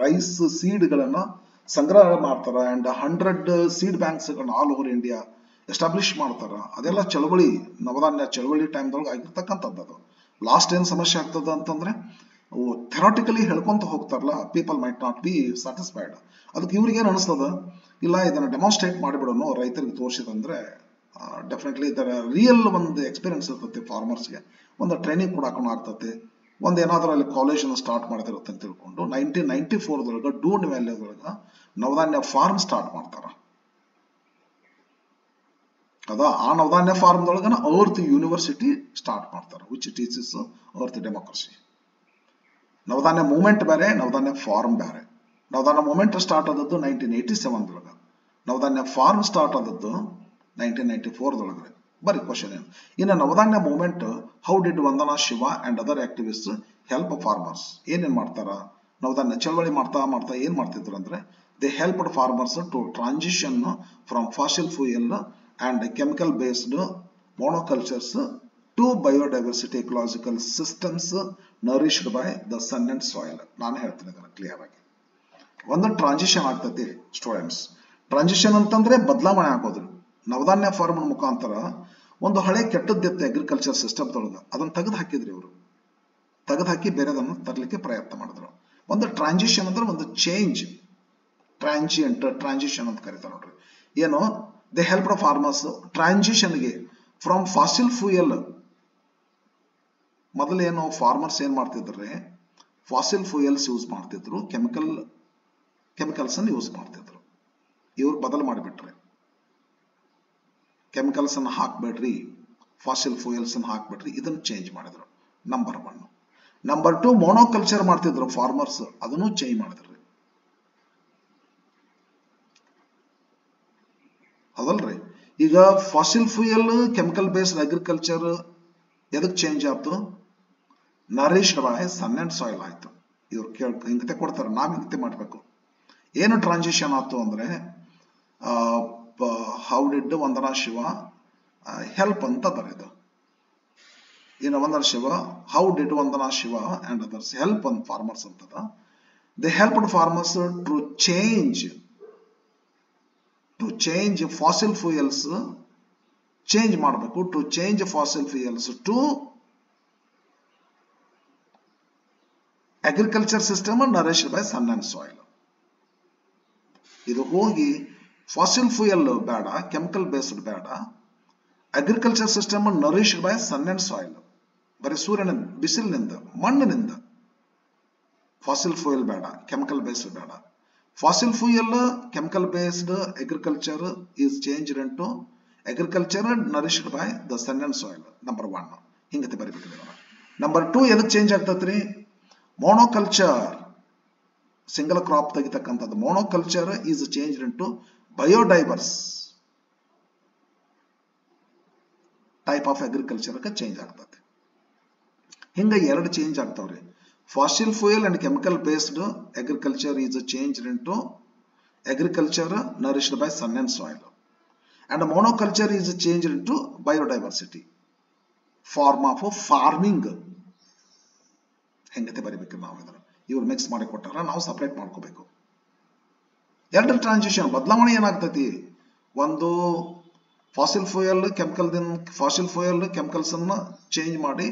rice ಸೀಡ್ಗಳನ್ನ ಸಂಗ್ರಹ ಮಾಡ್ತಾರ. And 100 seed banks all over India establish ಮಾಡ್ತಾರ. ಅದೆಲ್ಲ ಚಳವಳಿ, ನವಧಾನ್ಯ ಚಳವಳಿ ಟೈಮ್ದೊಳಗೆ ಆಗಿರ್ತಕ್ಕಂಥದ್ದು. ಅದು ಲಾಸ್ಟ್ ಏನ್ ಸಮಸ್ಯೆ ಆಗ್ತದ ಅಂತಂದ್ರೆ ಥೆರಾಟಿಕಲಿ ಹೇಳ್ಕೊಂತ ಹೋಗ್ತಾರಲ್ಲ, people might not be satisfied. ಅದಕ್ಕೆ ಇವ್ರಿಗೆ ಏನ್ ಅನಿಸ್ತದ, ಇಲ್ಲ ಇದನ್ನ ಡೆಮಾನ್ಸ್ಟ್ರೇಟ್ ಮಾಡಿಬಿಡೋನು ರೈತರಿಗೆ ತೋರಿಸಿದಂದ್ರೆ ಡೆಫಿನೆಟ್ಲಿ ಇದರ ರಿಯಲ್ ಒಂದು ಎಕ್ಸ್ಪೀರಿಯನ್ಸ್ ಇರ್ತೈತಿ ಫಾರ್ಮರ್ಸ್ಗೆ, ಒಂದು ಟ್ರೈನಿಂಗ್ ಕೊಡಾಕೂ ಆಗ್ತೈತಿ, ಒಂದು ಏನಾದ್ರೂ ಅಲ್ಲಿ ಕಾಲೇಜನ್ನು ಸ್ಟಾರ್ಟ್ ಮಾಡ್ತಿರುತ್ತೆ ಅಂತ ತಿಳ್ಕೊಂಡು 1994 ಡೂನ್ ವ್ಯಾಲಿಯೊಳಗ ನವಧಾನ್ಯ ಫಾರ್ಮ್ ಸ್ಟಾರ್ಟ್ ಮಾಡ್ತಾರ. ಅದ ಆ ನವಧಾನ್ಯ ಫಾರ್ಮ್ದೊಳಗನ ಅರ್ತ್ ಯೂನಿವರ್ಸಿಟಿ ಸ್ಟಾರ್ಟ್ ಮಾಡ್ತಾರೆ, which teaches earth democracy. ನವಧಾನ್ಯ movement ಬೇರೆ, ನವಧಾನ್ಯ ಫಾರ್ಮ್ ಬೇರೆ. ನವಧಾನ್ಯ ಮೂವ್ಮೆಂಟ್ ಸ್ಟಾರ್ಟ್ ಆದದ್ದು 1987 ನವಧಾನ್ಯ ಫಾರ್ಮ್ ಸ್ಟಾರ್ಟ್ ಆದದ್ದು 1994 ಬರೀ ಕ್ವಶನ್ ಏನು. ಇನ್ನು Navdanya movement, how did Vandana Shiva and other activist help farmers? ಏನೇನ್ ಮಾಡ್ತಾರ? ನವಧಾನ್ಯ ಚಳವಳಿ ಮಾಡ್ತಾ ಏನ್ ಮಾಡ್ತಿದ್ರು ಅಂದ್ರೆ, they helped farmers to transition from fossil fuel and chemical based monocultures to biodiversity ecological systems nourished by the sun and soil. ನಾನು ಹೇಳ್ತೀನಿ ಇದನ್ನ ಕ್ಲಿಯರ್ ಆಗಿ. ಒಂದು ಟ್ರಾನ್ಸಿಷನ್ ಆಗ್ತೈತಿ ಸ್ಟೂಡೆಂಟ್ಸ್. ಟ್ರಾನ್ಸಿಷನ್ ಅಂತಂದ್ರೆ ಬದಲಾವಣೆ ಆಗೋದು. ನವಧಾನ್ಯ ಫಾರ್ಮ್ ಮುಖಾಂತರ ಒಂದು ಹಳೆ ಕೆಟ್ಟದ್ದಿತ್ತು ಅಗ್ರಿಕಲ್ಚರ್ ಸಿಸ್ಟಮ್ದೊಳಗೆ, ಅದನ್ನ ತೆಗೆದು ಹಾಕಿದ್ರಿ ಇವರು. ತೆಗೆದು ಹಾಕಿ ಬೇರೆದನ್ನು ತರಲಿಕ್ಕೆ ಪ್ರಯತ್ನ ಮಾಡಿದ್ರು. ಒಂದು ಟ್ರಾನ್ಸಿಷನ್ ಅಂದ್ರೆ ಒಂದು ಚೇಂಜ್, ಟ್ರಾನ್ಸಿಷನ್ ಅಂತ ಕರೀತಾರೆ ನೋಡ್ರಿ. ಏನು, ದೇ ಹೆಲ್ಪ್ ಫಾರ್ಮರ್ಸ್ ಟ್ರಾನ್ಸಿಷನ್ಗೆ ಫ್ರಮ್ ಫಾಸಿಲ್ ಫ್ಯೂಯಲ್. ಮೊದಲೇನು ಫಾರ್ಮರ್ಸ್ ಏನ್ ಮಾಡ್ತಿದ್ರೆ, ಫಾಸಿಲ್ ಫ್ಯೂಯಲ್ಸ್ ಯೂಸ್ ಮಾಡ್ತಿದ್ರು, ಕೆಮಿಕಲ್ಸ್ ಅನ್ನು ಯೂಸ್ ಮಾಡ್ತಿದ್ರು. ಇವ್ರು ಬದಲು ಮಾಡಿಬಿಟ್ರೆ, ಕೆಮಿಕಲ್ಸ್ ಅನ್ನು ಹಾಕ್ಬೇಡ್ರಿ, ಫಾಸಿಲ್ ಫ್ಯೂಯಲ್ಸ್ ಅನ್ನು ಹಾಕ್ಬೇಡ್ರಿ, ಇದನ್ನು ಚೇಂಜ್ ಮಾಡಿದ್ರು. ನಂಬರ್ 1. ನಂಬರ್ 2, ಮೋನೋಕಲ್ಚರ್ ಮಾಡ್ತಿದ್ರು ಫಾರ್ಮರ್ಸ್, ಅದನ್ನು ಚೇಂಜ್ ಮಾಡಿದ್ರು. ಅದಲ್ರಿ, ಈಗ fossil fuel chemical based agriculture ಎದಕ್ ಚೇಂಜ್ ಆಯ್ತು? Nourished by sun and soil ಆಯ್ತು. ಇವ್ರು ಹಿಂಗತೆ ಕೊಡ್ತಾರೆ, ನಾವ್ ಹಿಂಗತೆ ಮಾಡ್ಬೇಕು. ಏನು ಟ್ರಾನ್ಸಿಷನ್ ಆಯ್ತು ಅಂದ್ರೆ, how did Vandana Shiva help ಅಂತ ಬರೆದು, ಇನ್ನು Vandana Shiva, how did Vandana Shiva and others help on farmers ಅಂತದ. They helped farmers to change fossil fuels, change ಮಾಡಬೇಕು, to change fossil fuels to agriculture system nourished by sun and soil. ಇದು ಹೋಗಿ fossil fuel ಬೇಡ, chemical based ಬೇಡ, agriculture system nourished by sun and soil, ಬರೀ ಸೂರ್ಯನ ಬಿಸಿಲಿನಿಂದ, ಮಣ್ಣಿನಿಂದ. Fossil fuel ಬೇಡ, ಕೆಮಿಕಲ್ ಬೇಸ್ಡ್ ಬೇಡ. Fossil fuel chemical based agriculture is changed into agriculture nourished by the sun and soil. Number 1 ಹಿಂಗತೆ ಬರೀಬೇಕು. ನಂಬರ್ 2 ಎದಕ್ಕೆ ಚೇಂಜ್ ಆಗ್ತತ್ರಿ? ಮೋನೋಕಲ್ಚರ್, ಸಿಂಗಲ್ ಕ್ರಾಪ್ ತೆಗಿತಕ್ಕಂಥದ್ದು. Monoculture is changed into biodiverse type of agriculture change ಆಗ್ತದೆ. ಹಿಂಗ 2 change ಆಗ್ತಾವ್ರಿ. Fossil fuel and chemical based agriculture is changed into agriculture nourished by sun and soil, and monoculture is changed into biodiversity form of farming. ಹೆಂಗತೆ ಬರೀಬೇಕು ನಾವು ಇದನ್ನ, ಇವ್ರು mix ಮಾಡಿ ಕೊಟ್ಟಾರ, ನಾವು ಸಪರೇಟ್ ಮಾಡ್ಕೋಬೇಕು. 2 ಟ್ರಾನ್ಸಿಷನ್ ಬದಲಾವಣೆ ಏನಾಗ್ತೈತಿ? ಒಂದು ಫಾಸಿಲ್ ಫ್ಯೂಯಲ್ ಕೆಮಿಕಲ್ಸ್ ಅನ್ನ ಚೇಂಜ್ ಮಾಡಿ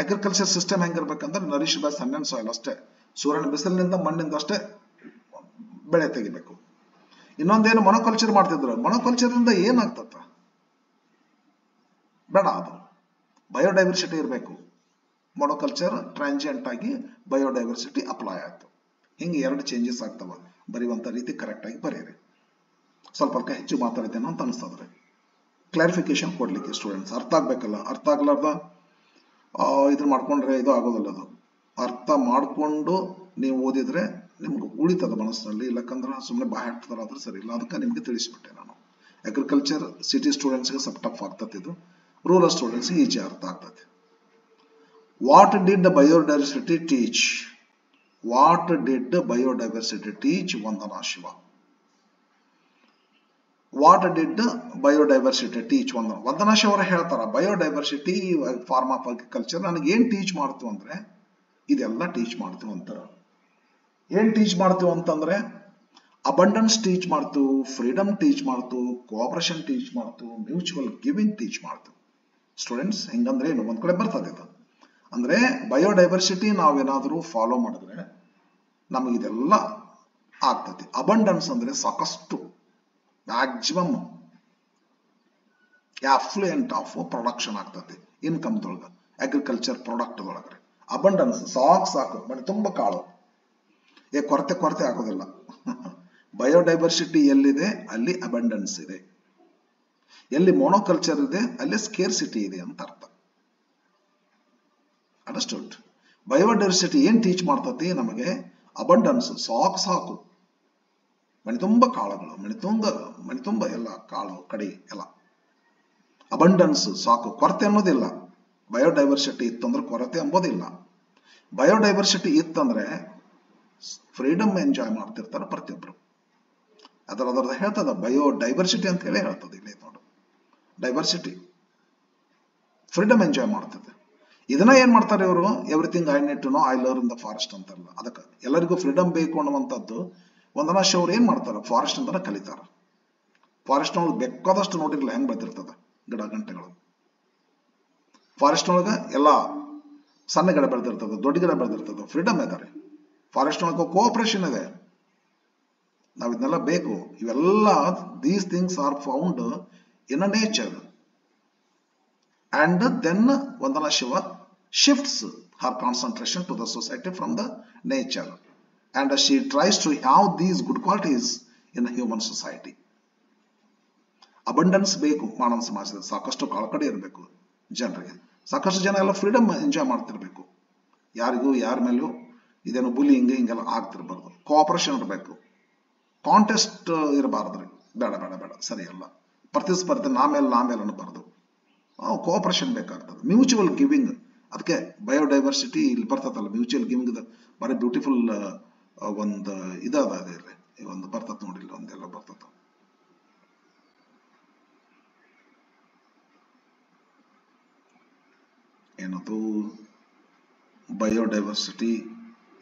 ಅಗ್ರಿಕಲ್ಚರ್ ಸಿಸ್ಟಮ್ ಹೆಂಗಿರ್ಬೇಕಂದ್ರೆ nourish by sun and soil ಅಷ್ಟೇ, ಸೂರ್ಯನ ಬಿಸಿಲಿನಿಂದ ಮಣ್ಣಿಂದ ಅಷ್ಟೇ ಬೆಳೆ ತೆಗಿಬೇಕು. ಇನ್ನೊಂದೇನು ಮೊನೋಕಲ್ಚರ್ ಮಾಡ್ತಿದ್ರು, ಮೊನೋಕಲ್ಚರ್ ಇಂದ ಏನಾಗ್ತದ? ಬೇಡ, ಅದು ಬಯೋಡೈವರ್ಸಿಟಿ ಇರಬೇಕು. ಮೊನೋಕಲ್ಚರ್ ಟ್ರಾನ್ಸಿಯಂಟ್ ಆಗಿ ಬಯೋಡೈವರ್ಸಿಟಿ ಅಪ್ಲೈ ಆಯ್ತು. ಹಿಂಗೆ 2 ಚೇಂಜಸ್ ಆಗ್ತವ. ಬರೆಯುವಂತ ರೀತಿ ಕರೆಕ್ಟ್ ಆಗಿ ಬರೀರಿ. ಸ್ವಲ್ಪ ಹೆಚ್ಚು ಮಾತಾಡಿದ್ದೇನೋ ಅಂತ ಅನಿಸ್ತದ್ರಿ. ಕ್ಲಾರಿಫಿಕೇಶನ್ ಕೊಡ್ಲಿಕ್ಕೆ ಸ್ಟೂಡೆಂಟ್ಸ್ ಅರ್ಥ ಆಗ್ಬೇಕಲ್ಲ. ಅರ್ಥ ಆಗ್ಲಾರ್ದ ಇದನ್ನ ಮಾಡ್ಕೊಂಡ್ರೆ ಇದು ಆಗೋದಲ್ಲ. ಅದು ಅರ್ಥ ಮಾಡ್ಕೊಂಡು ನೀವು ಓದಿದ್ರೆ ನಿಮ್ಗೆ ಉಳಿತದ ಮನಸ್ಸಿನಲ್ಲಿ. ಇಲ್ಲಕ್ಕಂದ್ರೆ ಸುಮ್ಮನೆ ಬಾಯ್ ಹಾಕ್ತಾರಾದ್ರೆ ಸರಿ ಇಲ್ಲ. ಅದಕ್ಕೆ ನಿಮ್ಗೆ ತಿಳಿಸ್ಬಿಟ್ಟೆ ನಾನು. ಅಗ್ರಿಕಲ್ಚರ್ ಸಿಟಿ ಸ್ಟೂಡೆಂಟ್ಸ್ಗೆ ಸ್ವಲ್ಪ ಟಫ್ ಆಗ್ತದೆ, ಇದು ರೂರಲ್ ಸ್ಟೂಡೆಂಟ್ಸ್ಗೆ ಈಜಿ ಅರ್ಥ ಆಗ್ತದೆ. What did biodiversity teach? What did biodiversity teach Vandana Shiva? What did biodiversity teach? Vandana she ಅವರು ಹೇಳ್ತಾರ, ಬಯೋಡೈವರ್ಸಿಟಿ ಫಾರ್ಮ್ ಆಫ್ ಅಗ್ರಿಕಲ್ಚರ್ ನನಗೆ ಏನ್ ಟೀಚ್ ಮಾಡ್ತು ಅಂದ್ರೆ ಇದೆಲ್ಲ ಟೀಚ್ ಮಾಡ್ತೀವಿ ಅಂತಾರ. ಏನ್ ಟೀಚ್ ಮಾಡ್ತೀವಿ ಅಂತಂದ್ರೆ ಅಬಂಡೆನ್ಸ್ ಟೀಚ್ ಮಾಡ್ತು, ಫ್ರೀಡಮ್ ಟೀಚ್ ಮಾಡ್ತು, ಕೋಆಪರೇಷನ್ ಟೀಚ್ ಮಾಡ್ತು, ಮ್ಯೂಚುವಲ್ ಗಿವಿಂಗ್ ಟೀಚ್ ಮಾಡ್ತು. ಸ್ಟೂಡೆಂಟ್ಸ್ ಹೆಂಗಂದ್ರೆ ಏನು ಒಂದ್ ಕಡೆ ಬರ್ತದೆ ಇದು. ಅಂದ್ರೆ ಬಯೋಡೈವರ್ಸಿಟಿ ನಾವೇನಾದ್ರೂ ಫಾಲೋ ಮಾಡಿದ್ರೆ ನಮಗಿದೆಲ್ಲ ಆಗ್ತದೆ. ಅಬಂಡೆನ್ಸ್ ಅಂದ್ರೆ ಸಾಕಷ್ಟು, ಮ್ಯಾಕ್ಸಿಮಮ್ ಆಫ್ಲುಯೆಂಟ್ ಆಫ್ ಪ್ರೊಡಕ್ಷನ್ ಆಗ್ತದೆ ಇನ್ಕಮ್ದೊಳಗ, ಅಗ್ರಿಕಲ್ಚರ್ ಪ್ರಾಡಕ್ಟ್ ಒಳಗ್ರೆ. ಅಬಂಡೆನ್ಸ್ ಸಾಕು ಮನೆ ತುಂಬ ಕಾಳು, ಕೊರತೆ ಆಗೋದಿಲ್ಲ. ಬಯೋಡೈವರ್ಸಿಟಿ ಎಲ್ಲಿದೆ ಅಲ್ಲಿ ಅಬಂಡೆನ್ಸ್ ಇದೆ, ಎಲ್ಲಿ ಮೋನೋಕಲ್ಚರ್ ಇದೆ ಅಲ್ಲಿ ಸ್ಕೇರ್ಸಿಟಿ ಇದೆ ಅಂತ ಅರ್ಥ. ಅಂಡರ್ಸ್ಟುಡ್? ಬಯೋಡೈವರ್ಸಿಟಿ ಏನ್ ಟೀಚ್ ಮಾಡ್ತತಿ ನಮಗೆ? ಅಬಂಡೆನ್ಸ್ ಸಾಕು, ಮನೆ ತುಂಬ ಕಾಳುಗಳು, ಮನೆ ತುಂಬ ಎಲ್ಲ ಕಾಳು ಕಡಿ ಎಲ್ಲ. ಅಬಂಡೆನ್ಸ್ ಸಾಕು, ಕೊರತೆ ಅನ್ನೋದಿಲ್ಲ. ಬಯೋಡೈವರ್ಸಿಟಿ ಇತ್ತಂದ್ರೆ ಕೊರತೆ ಅಂಬೋದಿಲ್ಲ. ಬಯೋಡೈವರ್ಸಿಟಿ ಇತ್ತಂದ್ರೆ ಫ್ರೀಡಮ್ ಎಂಜಾಯ್ ಮಾಡ್ತಿರ್ತಾರೆ ಪ್ರತಿಯೊಬ್ರು. ಅದರದ್ದು ಹೇಳ್ತದ ಬಯೋಡೈವರ್ಸಿಟಿ ಅಂತ ಹೇಳಿ ಹೇಳ್ತದೆ ಇಲ್ಲಿ ನೋಡು. ಡೈವರ್ಸಿಟಿ, ಫ್ರೀಡಮ್ ಎಂಜಾಯ್ ಮಾಡ್ತದೆ. ಇದನ್ನ ಏನ್ ಮಾಡ್ತಾರೆ ಇವರು? Everything I need to know, I learn in the forest ಅಂತಾರಲ್ಲ, ಅದಕ್ಕೆ ಎಲ್ಲರಿಗೂ ಫ್ರೀಡಮ್ ಬೇಕು ಅನ್ನುವಂಥದ್ದು. ವಂದನಾ ಶಿ ಅವ್ರು ಏನ್ ಮಾಡ್ತಾರೆ? ಫಾರೆಸ್ಟ್ ಅಂತ ಕಲಿತಾರ. ಫಾರೆಸ್ಟ್ ಒಳಗೆ ಬೇಕಾದಷ್ಟು ನೋಡಿರ್ಲಿಲ್ಲ ಹೆಂಗ್ ಬೆಳೆದಿರ್ತದ ಗಿಡ ಗಂಟೆಗಳು. ಫಾರೆಸ್ಟ್ ಒಳಗ ಎಲ್ಲ ಸಣ್ಣ ಗಿಡ ಬೆಳೆದಿರ್ತದ, ದೊಡ್ಡ ಗಿಡ ಬೆಳೆದಿರ್ತದ, ಫ್ರೀಡಮ್ ಇದಾರೆ. ಫಾರೆಸ್ಟ್ ಒಳಗೆ ಕೋಆಪರೇಷನ್ ಇದೆ. ನಾವ್ ಇದನ್ನೆಲ್ಲ ಬೇಕು. ಇವೆಲ್ಲ these things are found in a nature. And then Vandana Shiva shifts her concentration to the society from the nature, and she tries to have these good qualities in the human society. Abundance ಬೇಕು ಮಾನವ ಸಮಾಜದಲ್ಲಿ, ಸಾಕಷ್ಟು ಕಳಕಳಿ ಇರಬೇಕು ಜನರಿಗೆ, ಸಾಕಷ್ಟು ಜನ ಎಲ್ಲ ಫ್ರೀಡಮ್ ಎಂಜಾಯ್ ಮಾಡ್ತಿರ್ಬೇಕು, ಯಾರಿಗೂ ಯಾರ ಮೇಲೂ ಇದೇನು ಬುಲಿಂಗ್ ಹಿಂಗೆಲ್ಲ ಆಗ್ತಿರ್ಬಾರ್ದು. ಕೋಆಪರೇಷನ್ ಇರಬೇಕು, ಕಾಂಟೆಸ್ಟ್ ಇರಬಾರ್ದ್ರಿ, ಬೇಡ ಸರಿಯಲ್ಲ. ಪ್ರತಿಸ್ಪರ್ಧೆ ನಾಮೇಲೆ ಅನ್ನಬಾರ್ದು, ಕೋಆಪರೇಷನ್ ಬೇಕಾಗ್ತದೆ. ಮ್ಯೂಚುವಲ್ ಗಿವಿಂಗ್, ಅದಕ್ಕೆ ಬಯೋಡೈವರ್ಸಿಟಿ ಇಲ್ಲಿ ಬರ್ತದಲ್ಲ, ಮ್ಯೂಚುವಲ್ ಗಿವಿಂಗ್ ಬರೀ ಬ್ಯೂಟಿಫುಲ್ ಒಂದು ಇದಾದ ಒಂದು ಬರ್ತದ ನೋಡಿಲ್ಲ, ಒಂದೆಲ್ಲ ಬರ್ತದ. ಏನದು ಬಯೋಡೈವರ್ಸಿಟಿ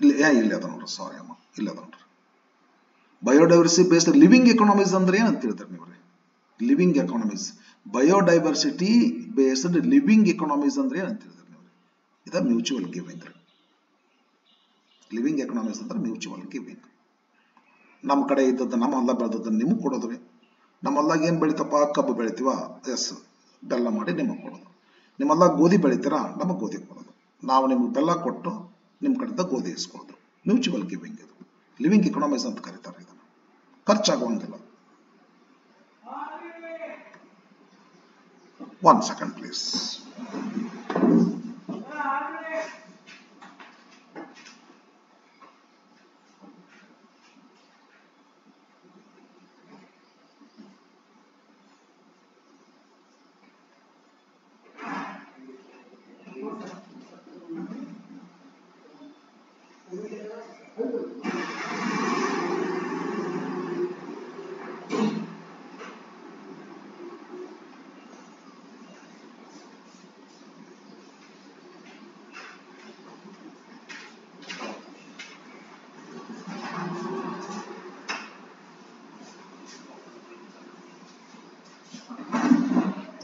ಇಲ್ಲಿ ಅದ ನೋಡ್ರಿ, ಸಾರಿ ಅಮ್ಮ, ಇಲ್ಲ ಅದ ನೋಡ್ರಿ. ಬಯೋಡೈವರ್ಸಿಟಿ ಬೇಸ್ಡ್ ಲಿವಿಂಗ್ ಎಕಾನಮೀಸ್ ಅಂದ್ರೆ ಏನಂತ ಹೇಳ್ತಾರೆ ನೀವು? Living economies, biodiversity based living economies ಅಂದ್ರೆ ಏನಂತ ಹೇಳಿದ್ರೆ ನೀವು? ಇದ ಮ್ಯೂಚುವಲ್ ಗಿವಿಂಗ್. ಲಿವಿಂಗ್ ಎಕಾನಮೀಸ್ ಅಂದ್ರೆ ಮ್ಯೂಚುವಲ್ ಗಿವಿಂಗ್. ನಮ್ಮ ಕಡೆ ಇದ್ದದ್ದು, ನಮ್ಮ ಹೊಲ ಬೆಳೆದದ್ದು ನಿಮಗೆ ಕೊಡೋದ್ರಿ. ನಮ್ಮ ಹೊಲ್ದಾಗ ಏನ್ ಬೆಳಿತಪ್ಪ? ಕಬ್ಬು ಬೆಳಿತೀವ, ಎಸ್, ಬೆಲ್ಲ ಮಾಡಿ ನಿಮಗೆ ಕೊಡೋದು. ನಿಮ್ಮ ಹೊಲ್ದಾಗ ಗೋಧಿ ಬೆಳಿತೀರಾ, ನಮಗೆ ಗೋಧಿ ಕೊಡೋದು. ನಾವು ನಿಮ್ಗೆ ಬೆಲ್ಲ ಕೊಟ್ಟು ನಿಮ್ಮ ಕಡೆಯಿಂದ ಗೋಧಿ ಇಸ್ಕೊಳ್ಳೋದು. ಮ್ಯೂಚುವಲ್ ಗಿವಿಂಗ್ ಇದು. ಲಿವಿಂಗ್ ಎಕಾನಮೀಸ್ ಅಂತ ಕರೀತಾರೆ ಇದನ್ನ. ಖರ್ಚಾಗುವಂಗಿಲ್ಲ. 1 second please.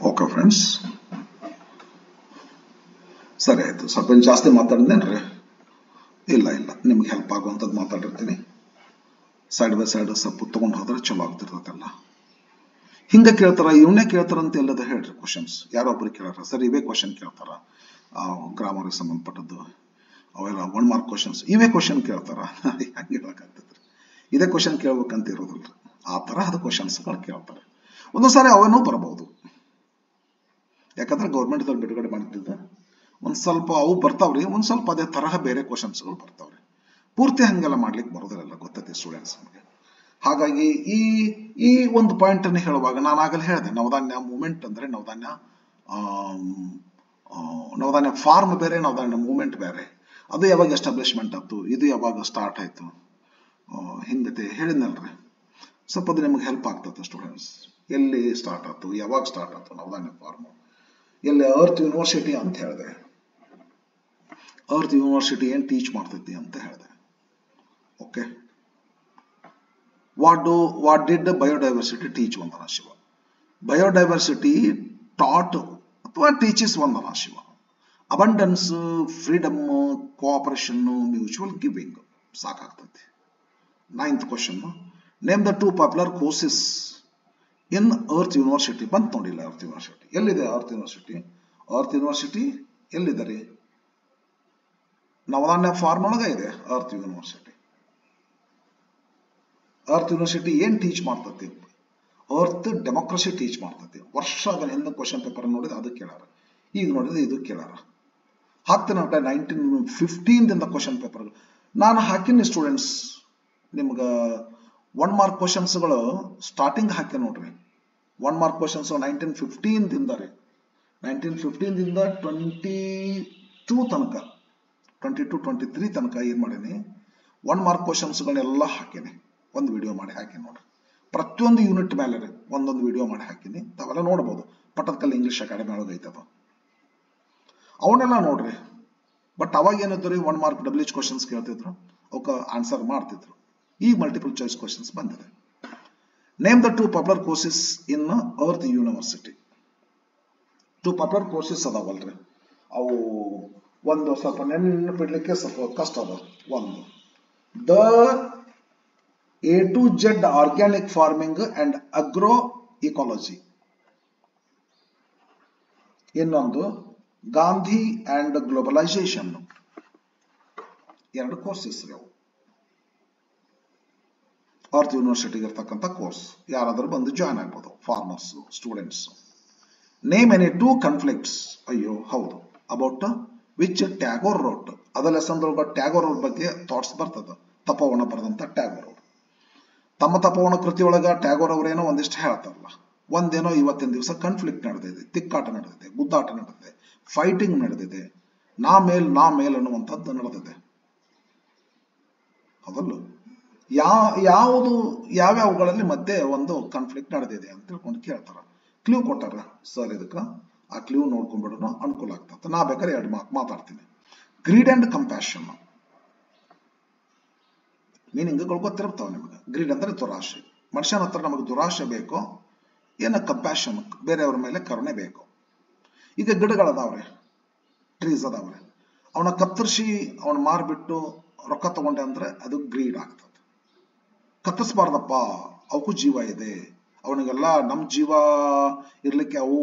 ಓಕೆ ಫ್ರೆಂಡ್ಸ್, ಸರಿ ಆಯ್ತು. ಸ್ವಲ್ಪ ಜಾಸ್ತಿ ಮಾತಾಡಿದೇನ್ರಿ? ಇಲ್ಲ, ನಿಮ್ಗೆ ಹೆಲ್ಪ್ ಆಗುವಂಥದ್ದು ಮಾತಾಡಿರ್ತೀನಿ. ಸೈಡ್ ಬೈ ಸೈಡ್ ಸ್ವಲ್ಪ ತಗೊಂಡು ಹೋದ್ರೆ ಚಲೋ ಆಗ್ತಿರ್ತದಲ್ಲ. ಹಿಂಗೆ ಕೇಳ್ತಾರ, ಇವನ್ನೇ ಕೇಳ್ತಾರಂತ ಎಲ್ಲದ ಹೇಳ್ರಿ ಕ್ವಶನ್ಸ್. ಯಾರೊಬ್ರು ಕೇಳಾರ, ಸರ್ ಇವೇ ಕ್ವಶನ್ ಕೇಳ್ತಾರ, ಗ್ರಾಮರ್ಗೆ ಸಂಬಂಧಪಟ್ಟದ್ದು ಅವೆಲ್ಲ 1 ಮಾರ್ಕ್ ಕ್ವಶನ್ಸ್, ಇವೇ ಕ್ವಶನ್ ಕೇಳ್ತಾರ. ಹಂಗೆ ಹೇಳಕ್ಕಾಗ್ತದ್ರಿ. ಇದೇ ಕ್ವಶನ್ ಕೇಳ್ಬೇಕಂತ ಇರೋದಿಲ್ರಿ, ಆ ತರಹದ ಕ್ವಶನ್ಸ್ಗಳು ಕೇಳ್ತಾರೆ. ಒಂದೊಂದ್ಸಾರಿ ಅವೇನೂ ಬರಬಹುದು, ಯಾಕಂದ್ರೆ ಗೌರ್ಮೆಂಟ್ದಲ್ಲಿ ಬಿಡುಗಡೆ ಮಾಡ್ತಿದ್ದ ಒಂದ್ ಸ್ವಲ್ಪ ಅವು ಬರ್ತಾವ್ರಿ, ಒಂದ್ ಸ್ವಲ್ಪ ಅದೇ ತರಹ ಬೇರೆ ಕ್ವಶನ್ಸ್ಗಳು ಬರ್ತಾವ್ರಿ. ಪೂರ್ತಿ ಹಂಗೆಲ್ಲ ಮಾಡ್ಲಿಕ್ಕೆ ಬರೋದಿಲ್ಲ, ಗೊತ್ತೈತಿ ಸ್ಟೂಡೆಂಟ್ಸ್ ನಮಗೆ. ಹಾಗಾಗಿ ಈ ಒಂದು ಪಾಯಿಂಟ್ ಅನ್ನು ಹೇಳುವಾಗ ನಾನು ಆಗಲೇ ಹೇಳಿದೆ, ನವಧಾನ್ಯ ಮೂವ್ಮೆಂಟ್ ಅಂದ್ರೆ ನವಧಾನ್ಯ ಫಾರ್ಮ್ ಬೇರೆ, ನವಧಾನ್ಯ ಮೂವ್ಮೆಂಟ್ ಬೇರೆ. ಅದು ಯಾವಾಗ ಎಸ್ಟಾಬ್ಲಿಷ್ಮೆಂಟ್ ಆಯ್ತು, ಇದು ಯಾವಾಗ ಸ್ಟಾರ್ಟ್ ಆಯ್ತು, ಹಿಂಗತೆ ಹೇಳಿದ್ನಲ್ರಿ. ಸ್ವಲ್ಪ ಅದು ನಿಮ್ಗೆ ಹೆಲ್ಪ್ ಆಗ್ತದೆ ಸ್ಟೂಡೆಂಟ್ಸ್. ಎಲ್ಲಿ ಸ್ಟಾರ್ಟ್ ಆಯ್ತು, ಯಾವಾಗ ಸ್ಟಾರ್ಟ್ ಆಯ್ತು ನವಧಾನ್ಯ ಫಾರ್ಮ್, ಎಲ್ಲಿ ಅರ್ತ್ ಯೂನಿವರ್ಸಿಟಿ ಅಂತ ಹೇಳಿದೆ. ಅರ್ತ್ ಯೂನಿವರ್ಸಿಟಿ ಏನ್ ಟೀಚ್ ಮಾಡ್ತೈತಿ ಅಂತ ಹೇಳಿದೆ. Okay, what did biodiversity teach Vandana Shiva? Biodiversity taught ಅಥವಾ teaches Vandana Shiva abundance, freedom, cooperation, mutual giving. ಸಾಕಾಗ್ತೈತಿ. 9th question, name the 2 popular courses in earth university. ಬಂತು ನೋಡಿಲ್ಲ, ಅರ್ತ್ ಯೂನಿವರ್ಸಿಟಿ ಎಲ್ಲಿದೆ? ಅರ್ತ್ ಯೂನಿವರ್ಸಿಟಿ ಎಲ್ಲಿದೆ ರೀ? ನವಧಾನ್ಯ ಫಾರ್ಮ್ ಒಳಗ ಇದೆ ಅರ್ತ್ ಯೂನಿವರ್ಸಿಟಿ. ಅರ್ತ್ ಯೂನಿವರ್ಸಿಟಿ ಏನ್ ಟೀಚ್ ಮಾಡ್ತತಿ? ಅರ್ತ್ ಡೆಮೋಕ್ರಸಿ ಟೀಚ್ ಮಾಡ್ತತಿ. ವರ್ಷ ಅದನ್ನ ಹಿಂದೆ ಕ್ವಶನ್ ಪೇಪರ್ ನೋಡಿದ್ರೆ ಅದು ಕೇಳಾರ, ಈಗ ನೋಡಿದ್ರೆ ಇದು ಕೇಳಾರ. 1915 ಕ್ವಶನ್ ಪೇಪರ್ ನಾನು ಹಾಕಿನಿ ಸ್ಟೂಡೆಂಟ್ಸ್. ನಿಮ್ಗ 1 ಮಾರ್ಕ್ ಕ್ವಶನ್ಸ್ಗಳು ಸ್ಟಾರ್ಟಿಂಗ್ ಹಾಕಿ ನೋಡ್ರಿ. 1 ಮಾರ್ಕ್ ಕ್ವಶನ್ಸ್ 1915 ದಿಂದ ರೀ, 1915 ದಿಂದ 22 ತನಕ, 22-23 ತನಕ ಏನ್ ಮಾಡೀನಿ, 1 ಮಾರ್ಕ್ ಕ್ವಶನ್ಸ್ಗಳನ್ನೆಲ್ಲ ಹಾಕಿನಿ. ಒಂದು ವಿಡಿಯೋ ಮಾಡಿ ಹಾಕಿ ನೋಡ್ರಿ. ಪ್ರತಿಯೊಂದು ಯೂನಿಟ್ ಮೇಲೆ ರೀ ಒಂದೊಂದು ವಿಡಿಯೋ ಮಾಡಿ ಹಾಕಿನಿ. ತಾವೆಲ್ಲ ನೋಡ್ಬೋದು, ಪಟ್ಟದಕಲ್ಲು ಇಂಗ್ಲಿಷ್ ಅಕಾಡೆಮಿ ಒಳಗೆ ಐತದ, ಅವನ್ನೆಲ್ಲ ನೋಡ್ರಿ. ಬಟ್ ಅವಾಗ ಏನಿತ್ತು ರೀ, 1 ಮಾರ್ಕ್ WH ಕ್ವಶನ್ಸ್ ಕೇಳ್ತಿದ್ರು, ಅವಕ್ಕೆ ಆನ್ಸರ್ ಮಾಡ್ತಿದ್ರು. ಈಗ ಮಲ್ಟಿಪಲ್ ಚಾಯ್ಸ್ ಕ್ವಶನ್ಸ್ ಬಂದಿದೆ. Name the 2 popular courses in earth university. 2 popular courses ಅದಾವಲ್ರಿ, ಅವು ಒಂದು ಸ್ವಲ್ಪ ನೆನಪಿಡ್ಲಿಕ್ಕೆ ಸ್ವಲ್ಪ ಕಷ್ಟ ಅದ. ಒಂದು, the A to Z organic farming and agro ecology. ಇನ್ನೊಂದು ಗಾಂಧಿ ಅಂಡ್ ಗ್ಲೋಬಲೈಸೇಷನ್. 2 ಕೋರ್ಸಸ್ ರೀ ಅವು, ಅರ್ತ್ ಯೂನಿವರ್ಸಿಟಿಗೆ ಇರ್ತಕ್ಕಂಥ ಕೋರ್ಸ್. ಯಾರಾದರೂ ಬಂದು ಜಾಯ್ನ್ ಆಗ್ಬೋದು, ಫಾರ್ಮರ್ಸ್, ಸ್ಟೂಡೆಂಟ್ಸ್. Name any 2 ಕನ್ಫ್ಲಿಕ್ಟ್ಸ್. ಅಯ್ಯೋ ಹೌದು, ಅಬೌಟ್ ವಿಚ್ ಟ್ಯಾಗೋರ್ ರೋಟ್. ಅದ ಲೆಸನ್ ಒಳಗ ಟ್ಯಾಗೋರ್ ಅವ್ರ ಬಗ್ಗೆ ಥಾಟ್ಸ್ ಬರ್ತದ. ತಪೋವನ ಬರೆದಂತ ಟ್ಯಾಗೋರ್ ಅವರು ತಮ್ಮ ತಪೋವನ ಕೃತಿಯೊಳಗ ಟ್ಯಾಗೋರ್ ಅವರೇನೋ ಒಂದಿಷ್ಟು ಹೇಳ್ತಾರಲ್ಲ. ಒಂದೇನೋ ಇವತ್ತಿನ ದಿವಸ ಕನ್ಫ್ಲಿಕ್ಟ್ ನಡೆದಿದೆ, ತಿಕ್ಕಾಟ ನಡೆದಿದೆ, ಗುದ್ದಾಟ ನಡೆದಿದೆ, ಫೈಟಿಂಗ್ ನಡೆದಿದೆ, ನಾ ಮೇಲ್ ಅನ್ನುವಂಥದ್ದು ನಡೆದಿದೆ. ಹೌದಲ್ಲ? ಯಾವ್ಯಾವುಗಳಲ್ಲಿ ಮಧ್ಯೆ ಒಂದು ಕಾನ್ಫ್ಲಿಕ್ಟ್ ನಡೆದಿದೆ ಅಂತ ತಿಳ್ಕೊಂಡು ಕೇಳ್ತಾರ. ಕ್ಲೂ ಕೊಟ್ಟಾರ ಸರ್, ಇದಕ್ಕ ಆ ಕ್ಲೂ ನೋಡ್ಕೊಂಡ್ಬಿಡೋಣ, ಅನುಕೂಲ ಆಗ್ತದೆ. ನಾ ಬೇಕಾದ್ರೆ 2 ಮಾತಾಡ್ತೀನಿ. Greed and compassion. ಮೀನಿಂಗ್ಗಳು ಗೊತ್ತಿರ್ತಾವ ನಿಮಗೆ. ಗ್ರೀಡ್ ಅಂದ್ರೆ ದುರಾಶೆ. ಮನುಷ್ಯನ ಹತ್ರ ನಮಗೆ ದುರಾಶೆ ಬೇಕೋ, ಏನ ಕಂಪ್ಯಾಷನ್, ಬೇರೆಯವ್ರ ಮೇಲೆ ಕರುಣೆ ಬೇಕು. ಈಗ ಗಿಡಗಳದಾವ್ರೆ, ಟ್ರೀಸ್ ಅದಾವ್ರೆ, ಅವನ ಕತ್ತರಿಸಿ ಅವನ ಮಾರ್ಬಿಟ್ಟು ರೊಕ್ಕ ತಗೊಂಡೆ ಅಂದ್ರೆ ಅದು ಗ್ರೀಡ್ ಆಗ್ತದೆ. ಕತ್ತರಿಸಬಾರ್ದಪ್ಪ, ಅವಕ್ಕೂ ಜೀವ ಇದೆ, ಅವನಿಗೆಲ್ಲ ನಮ್ಮ ಜೀವ ಇರ್ಲಿಕ್ಕೆ ಅವು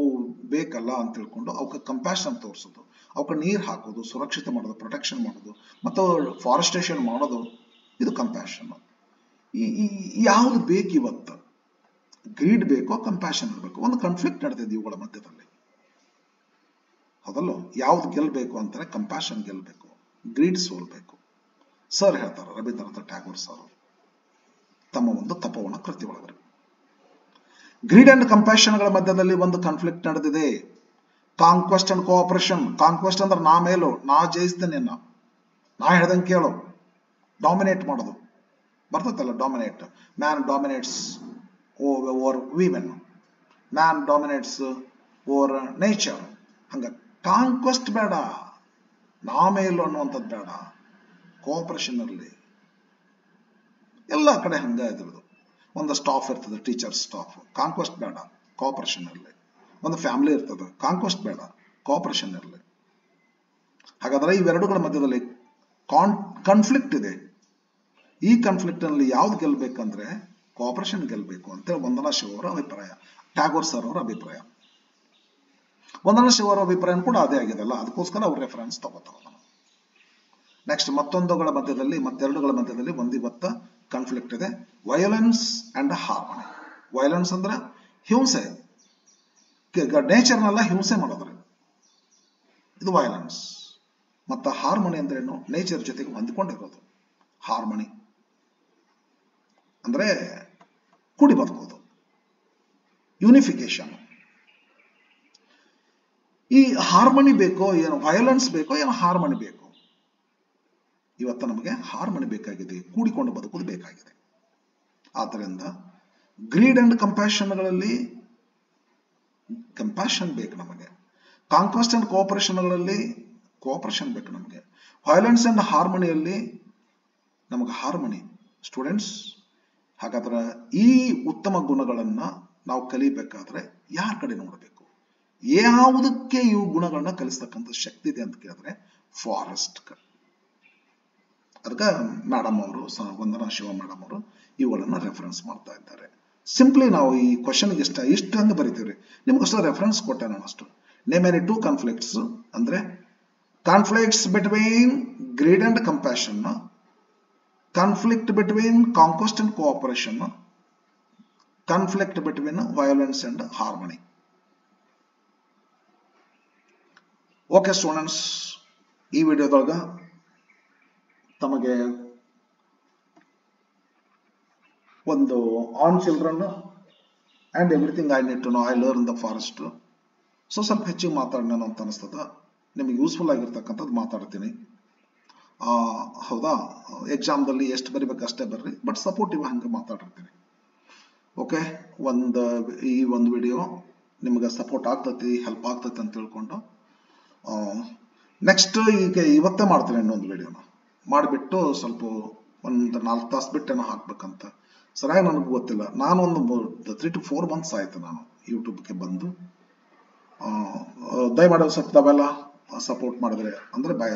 ಬೇಕಲ್ಲ ಅಂತ ತಿಳ್ಕೊಂಡು ಅವಕ್ಕೆ ಕಂಪ್ಯಾಷನ್ ತೋರಿಸೋದು, ಅವಕ್ಕೆ ನೀರು ಹಾಕೋದು, ಸುರಕ್ಷಿತ ಮಾಡೋದು, ಪ್ರೊಟೆಕ್ಷನ್ ಮಾಡೋದು, ಮತ್ತು ಫಾರೆಸ್ಟೇಷನ್ ಮಾಡೋದು, ಇದು ಕಂಪ್ಯಾಷನ್. ಯಾವ್ದು ಬೇಕು ಇವತ್ತು? ಗ್ರೀಡ್ ಬೇಕೋ ಕಂಪ್ಯಾಷನ್ ಇರಬೇಕು? ಒಂದು ಕಾನ್ಫ್ಲಿಕ್ಟ್ ನಡೆದಿದೆ ಇವುಗಳ ಮಧ್ಯದಲ್ಲಿ, ಹೌದಲ್ಲೋ? ಯಾವ್ದು ಗೆಲ್ಬೇಕು ಅಂತಾರೆ? ಕಂಪ್ಯಾಷನ್ ಗೆಲ್ಬೇಕು, ಗ್ರೀಡ್ ಸೋಲ್ಬೇಕು. ಸರ್ ಹೇಳ್ತಾರೆ, ರವೀಂದ್ರನಾಥ ಟ್ಯಾಗೋರ್ ಸರ್ ತಮ್ಮ ಒಂದು ತಪೋವನ ಕೃತಿ ಒಳಗಡೆ. ಗ್ರೀಡ್ ಅಂಡ್ ಕಂಪ್ಯಾಷನ್ಗಳ ಮಧ್ಯದಲ್ಲಿ ಒಂದು ಕಾನ್ಫ್ಲಿಕ್ಟ್ ನಡೆದಿದೆ. Conquest and cooperation. ಕಾಂಕ್ವೆಸ್ಟ್ ಅಂದ್ರೆ ನಾ ಮೇಲೋ, ನಾ ಜಯಿಸ್ತೇನೆ, ನಾ ಹೇಳ್ದಂಗೆ ಕೇಳೋ, ಡಾಮಿನೇಟ್ ಮಾಡೋದು ಬರ್ತೈತಲ್ಲ, dominate. Man dominates over women, man dominates over nature. ಹಂಗ ಕಾಂಕ್ವೆಸ್ಟ್ ಬೇಡ, ನಾ ಮೇಲು ಅನ್ನುವಂಥದ್ದು ಬೇಡ, ಕೋಆಪರೇಷನ್ ಇರಲಿ. ಎಲ್ಲ ಕಡೆ ಹಂಗ ಇದ್ರದು. ಒಂದು ಸ್ಟಾಫ್ ಇರ್ತದೆ, ಟೀಚರ್ ಸ್ಟಾಫ್, ಕಾಂಕ್ವೆಸ್ಟ್ ಬೇಡ, ಕೋಆಪರೇಷನ್ ಇರಲಿ. ಒಂದು ಫ್ಯಾಮಿಲಿ ಇರ್ತದೆ, ಕಾಂಕ್ವೆಸ್ಟ್ ಬೇಡ, ಕೋಆಪರೇಷನ್ ಇರಲಿ. ಹಾಗಾದ್ರೆ ಇವೆರಡುಗಳ ಮಧ್ಯದಲ್ಲಿ ಕಾನ್ಫ್ಲಿಕ್ಟ್ ಇದೆ. ಈ ಕಾನ್ಫ್ಲಿಕ್ಟ್ ನಲ್ಲಿ ಯಾವ್ದು ಗೆಲ್ಬೇಕಂದ್ರೆ ಕೋಆಪರೇಷನ್ ಗೆಲ್ಬೇಕು ಅಂತೇಳಿ ವಂದನಾ ಶಿವ ಅವರ ಅಭಿಪ್ರಾಯ, ಟ್ಯಾಗೋರ್ ಸರ್ ಅವರ ಅಭಿಪ್ರಾಯ. ವಂದನಾ ಶಿವ ಅವರ ಅಭಿಪ್ರಾಯ ಕೂಡ ಅದೇ ಆಗಿದೆಲ್ಲ, ಅದಕ್ಕೋಸ್ಕರ ಅವ್ರ ರೆಫರೆನ್ಸ್ ತಗೋತಾರೆ. ನೆಕ್ಸ್ಟ್ ಮತ್ತೊಂದುಗಳ ಮಧ್ಯದಲ್ಲಿ, ಮತ್ತೆರಡುಗಳ ಮಧ್ಯದಲ್ಲಿ ಒಂದಿವತ್ತ ಕಾನ್ಫ್ಲಿಕ್ಟ್ ಇದೆ. Violence and harmony. ವಯೋಲೆನ್ಸ್ ಅಂದ್ರೆ ಹಿಂಸೆ, ನೇಚರ್ನೆಲ್ಲ ಹಿಂಸೆ ಮಾಡೋದ್ರೆ ಇದು ವಯೋಲೆನ್ಸ್. ಮತ್ತು ಹಾರ್ಮನಿ ಅಂದ್ರೆ ಏನು? ನೇಚರ್ ಜೊತೆಗೆ ಹೊಂದಿಕೊಂಡಿರೋದು. ಹಾರ್ಮನಿ ಅಂದ್ರೆ ಕೂಡಿ ಬದುಕೋದು, ಯೂನಿಫಿಕೇಶನ್. ಈ ಹಾರ್ಮನಿ ಬೇಕೋ ಏನು ವಯೋಲೆನ್ಸ್ ಬೇಕೋ ಏನು ಹಾರ್ಮನಿ ಬೇಕೋ? ಇವತ್ತು ನಮಗೆ ಹಾರ್ಮನಿ ಬೇಕಾಗಿದೆ, ಕೂಡಿಕೊಂಡು ಬದುಕೋದು ಬೇಕಾಗಿದೆ. ಆದ್ದರಿಂದ ಗ್ರೀಡ್ ಅಂಡ್ ಕಂಪ್ಯಾಷನ್ಗಳಲ್ಲಿ ಕಂಪ್ಯಾಷನ್ ಬೇಕು ನಮಗೆ. ಕಾಂಕ್ವೆಸ್ಟ್ ಅಂಡ್ ಕೋಆಪರೇಷನ್ಗಳಲ್ಲಿ ಕೋಆಪರೇಷನ್ ಬೇಕು ನಮಗೆ. ವೈಲೆನ್ಸ್ ಅಂಡ್ ಹಾರ್ಮನಿಯಲ್ಲಿ ನಮಗೆ ಹಾರ್ಮನಿ. ಸ್ಟೂಡೆಂಟ್ಸ್, ಹಾಗಾದ್ರೆ ಈ ಉತ್ತಮ ಗುಣಗಳನ್ನ ನಾವು ಕಲಿಬೇಕಾದ್ರೆ ಯಾರ ಕಡೆ ನೋಡಬೇಕು? ಯಾವುದಕ್ಕೆ ಇವು ಗುಣಗಳನ್ನ ಕಲಿಸ್ತಕ್ಕಂಥ ಶಕ್ತಿ ಇದೆ ಅಂತ ಕೇಳಿದ್ರೆ ಫಾರೆಸ್ಟ್. ಅದಕ್ಕೆ ಮೇಡಮ್ ಅವರು, ವಂದನಾ ಶಿವ ಮೇಡಮ್ ಅವರು ಇವುಗಳನ್ನ ರೆಫರೆನ್ಸ್ ಮಾಡ್ತಾ ಇದ್ದಾರೆ. ಸಿಂಪ್ಲಿ ನಾವು ಈ ಕ್ವಶನ್ ಇಷ್ಟಂದು ಬರಿತೀವ್ರಿ, ನಿಮ್ಗೆ ಅಷ್ಟು ರೆಫರೆನ್ಸ್ ಕೊಟ್ಟೆ ನಾನು ಅಷ್ಟು. ನೇಮ್ ಎನಿ ಟೂ ಕಾನ್ಫ್ಲಿಕ್ಟ್ಸ್ ಅಂದ್ರೆ conflicts between greed and compassion, conflict between conquest and cooperation, conflict between violence and harmony. Okay students, ಈ ವಿಡಿಯೋದೊಳಗ ತಮಗೆ ಒಂದು on children and everything I need to know, I learn the forest. ಸ್ವಲ್ಪ ಹೆಚ್ಚಿಗೆ ಮಾತಾಡೋಣ ಅಂತ ಅನಿಸ್ತದ, ನಿಮಗೆ ಯೂಸ್ಫುಲ್ ಆಗಿರ್ತಕ್ಕಂಥದ್ದು ಮಾತಾಡ್ತೀನಿ. ಹೌದಾ, ಎಕ್ಸಾಮ್ದಲ್ಲಿ ಎಷ್ಟು ಬರಿಬೇಕು ಅಷ್ಟೇ ಬರ್ರಿ, ಬಟ್ ಸಪೋರ್ಟಿವ್ ಹಂಗೆ ಮಾತಾಡಿರ್ತೀನಿ. ಓಕೆ, ಈ ಒಂದು ವಿಡಿಯೋ ನಿಮಗೆ ಸಪೋರ್ಟ್ ಆಗ್ತೈತಿ, ಹೆಲ್ಪ್ ಆಗ್ತೈತಿ ಅಂತ ತಿಳ್ಕೊಂಡು ನೆಕ್ಸ್ಟ್ ಈಗ ಇವತ್ತೇ ಮಾಡ್ತೀನಿ ಇನ್ನೊಂದು ವಿಡಿಯೋನ ಮಾಡಿಬಿಟ್ಟು ಸ್ವಲ್ಪ ಒಂದು 4 ತಾಸು ಬಿಟ್ಟೇನೋ ಹಾಕ್ಬೇಕಂತ. ಸರಿಯಾಗಿ ನನಗೆ ಗೊತ್ತಿಲ್ಲ. ನಾನು ಒಂದು 3 to 4 months ಆಯ್ತು ನಾನು ಯೂಟ್ಯೂಬ್ಗೆ ಬಂದು. ದಯಮಾಡಿ ಸ್ವಲ್ಪ ತಾವೆಲ್ಲ ಸಪೋರ್ಟ್ ಮಾಡಿದ್ರೆ ಅಂದ್ರೆ ಬೈ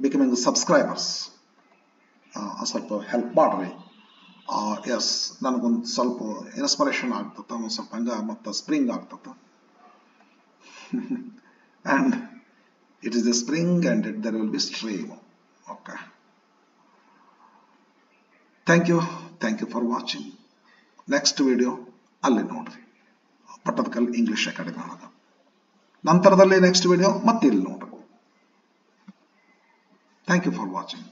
ಬಿಕಮಿಂಗ್ ಸಬ್ಸ್ಕ್ರೈಬರ್ಸ್ ಸ್ವಲ್ಪ ಹೆಲ್ಪ್ ಮಾಡ್ರಿ. ಎಸ್, ನನಗೊಂದು ಸ್ವಲ್ಪ ಇನ್ಸ್ಪಿರೇಷನ್ ಆಗ್ತದ, ಒಂದು ಸ್ವಲ್ಪ ಹಂಗ ಮತ್ತು ಸ್ಪ್ರಿಂಗ್ ಆಗ್ತದ. and it is a spring and there will be stream. Okay, thank you for watching. Next video ಅಲ್ಲಿ ನೋಡ್ರಿ, ಪಟ್ಟದಕಲ್ ಇಂಗ್ಲಿಷ್ ಅಕಾಡೆಮಿ ಒಳಗ. ನಂತರದಲ್ಲಿ ನೆಕ್ಸ್ಟ್ ವಿಡಿಯೋ ಮತ್ತೆ ಇಲ್ಲಿ ನೋಡ್ರಿ. Thank you for watching.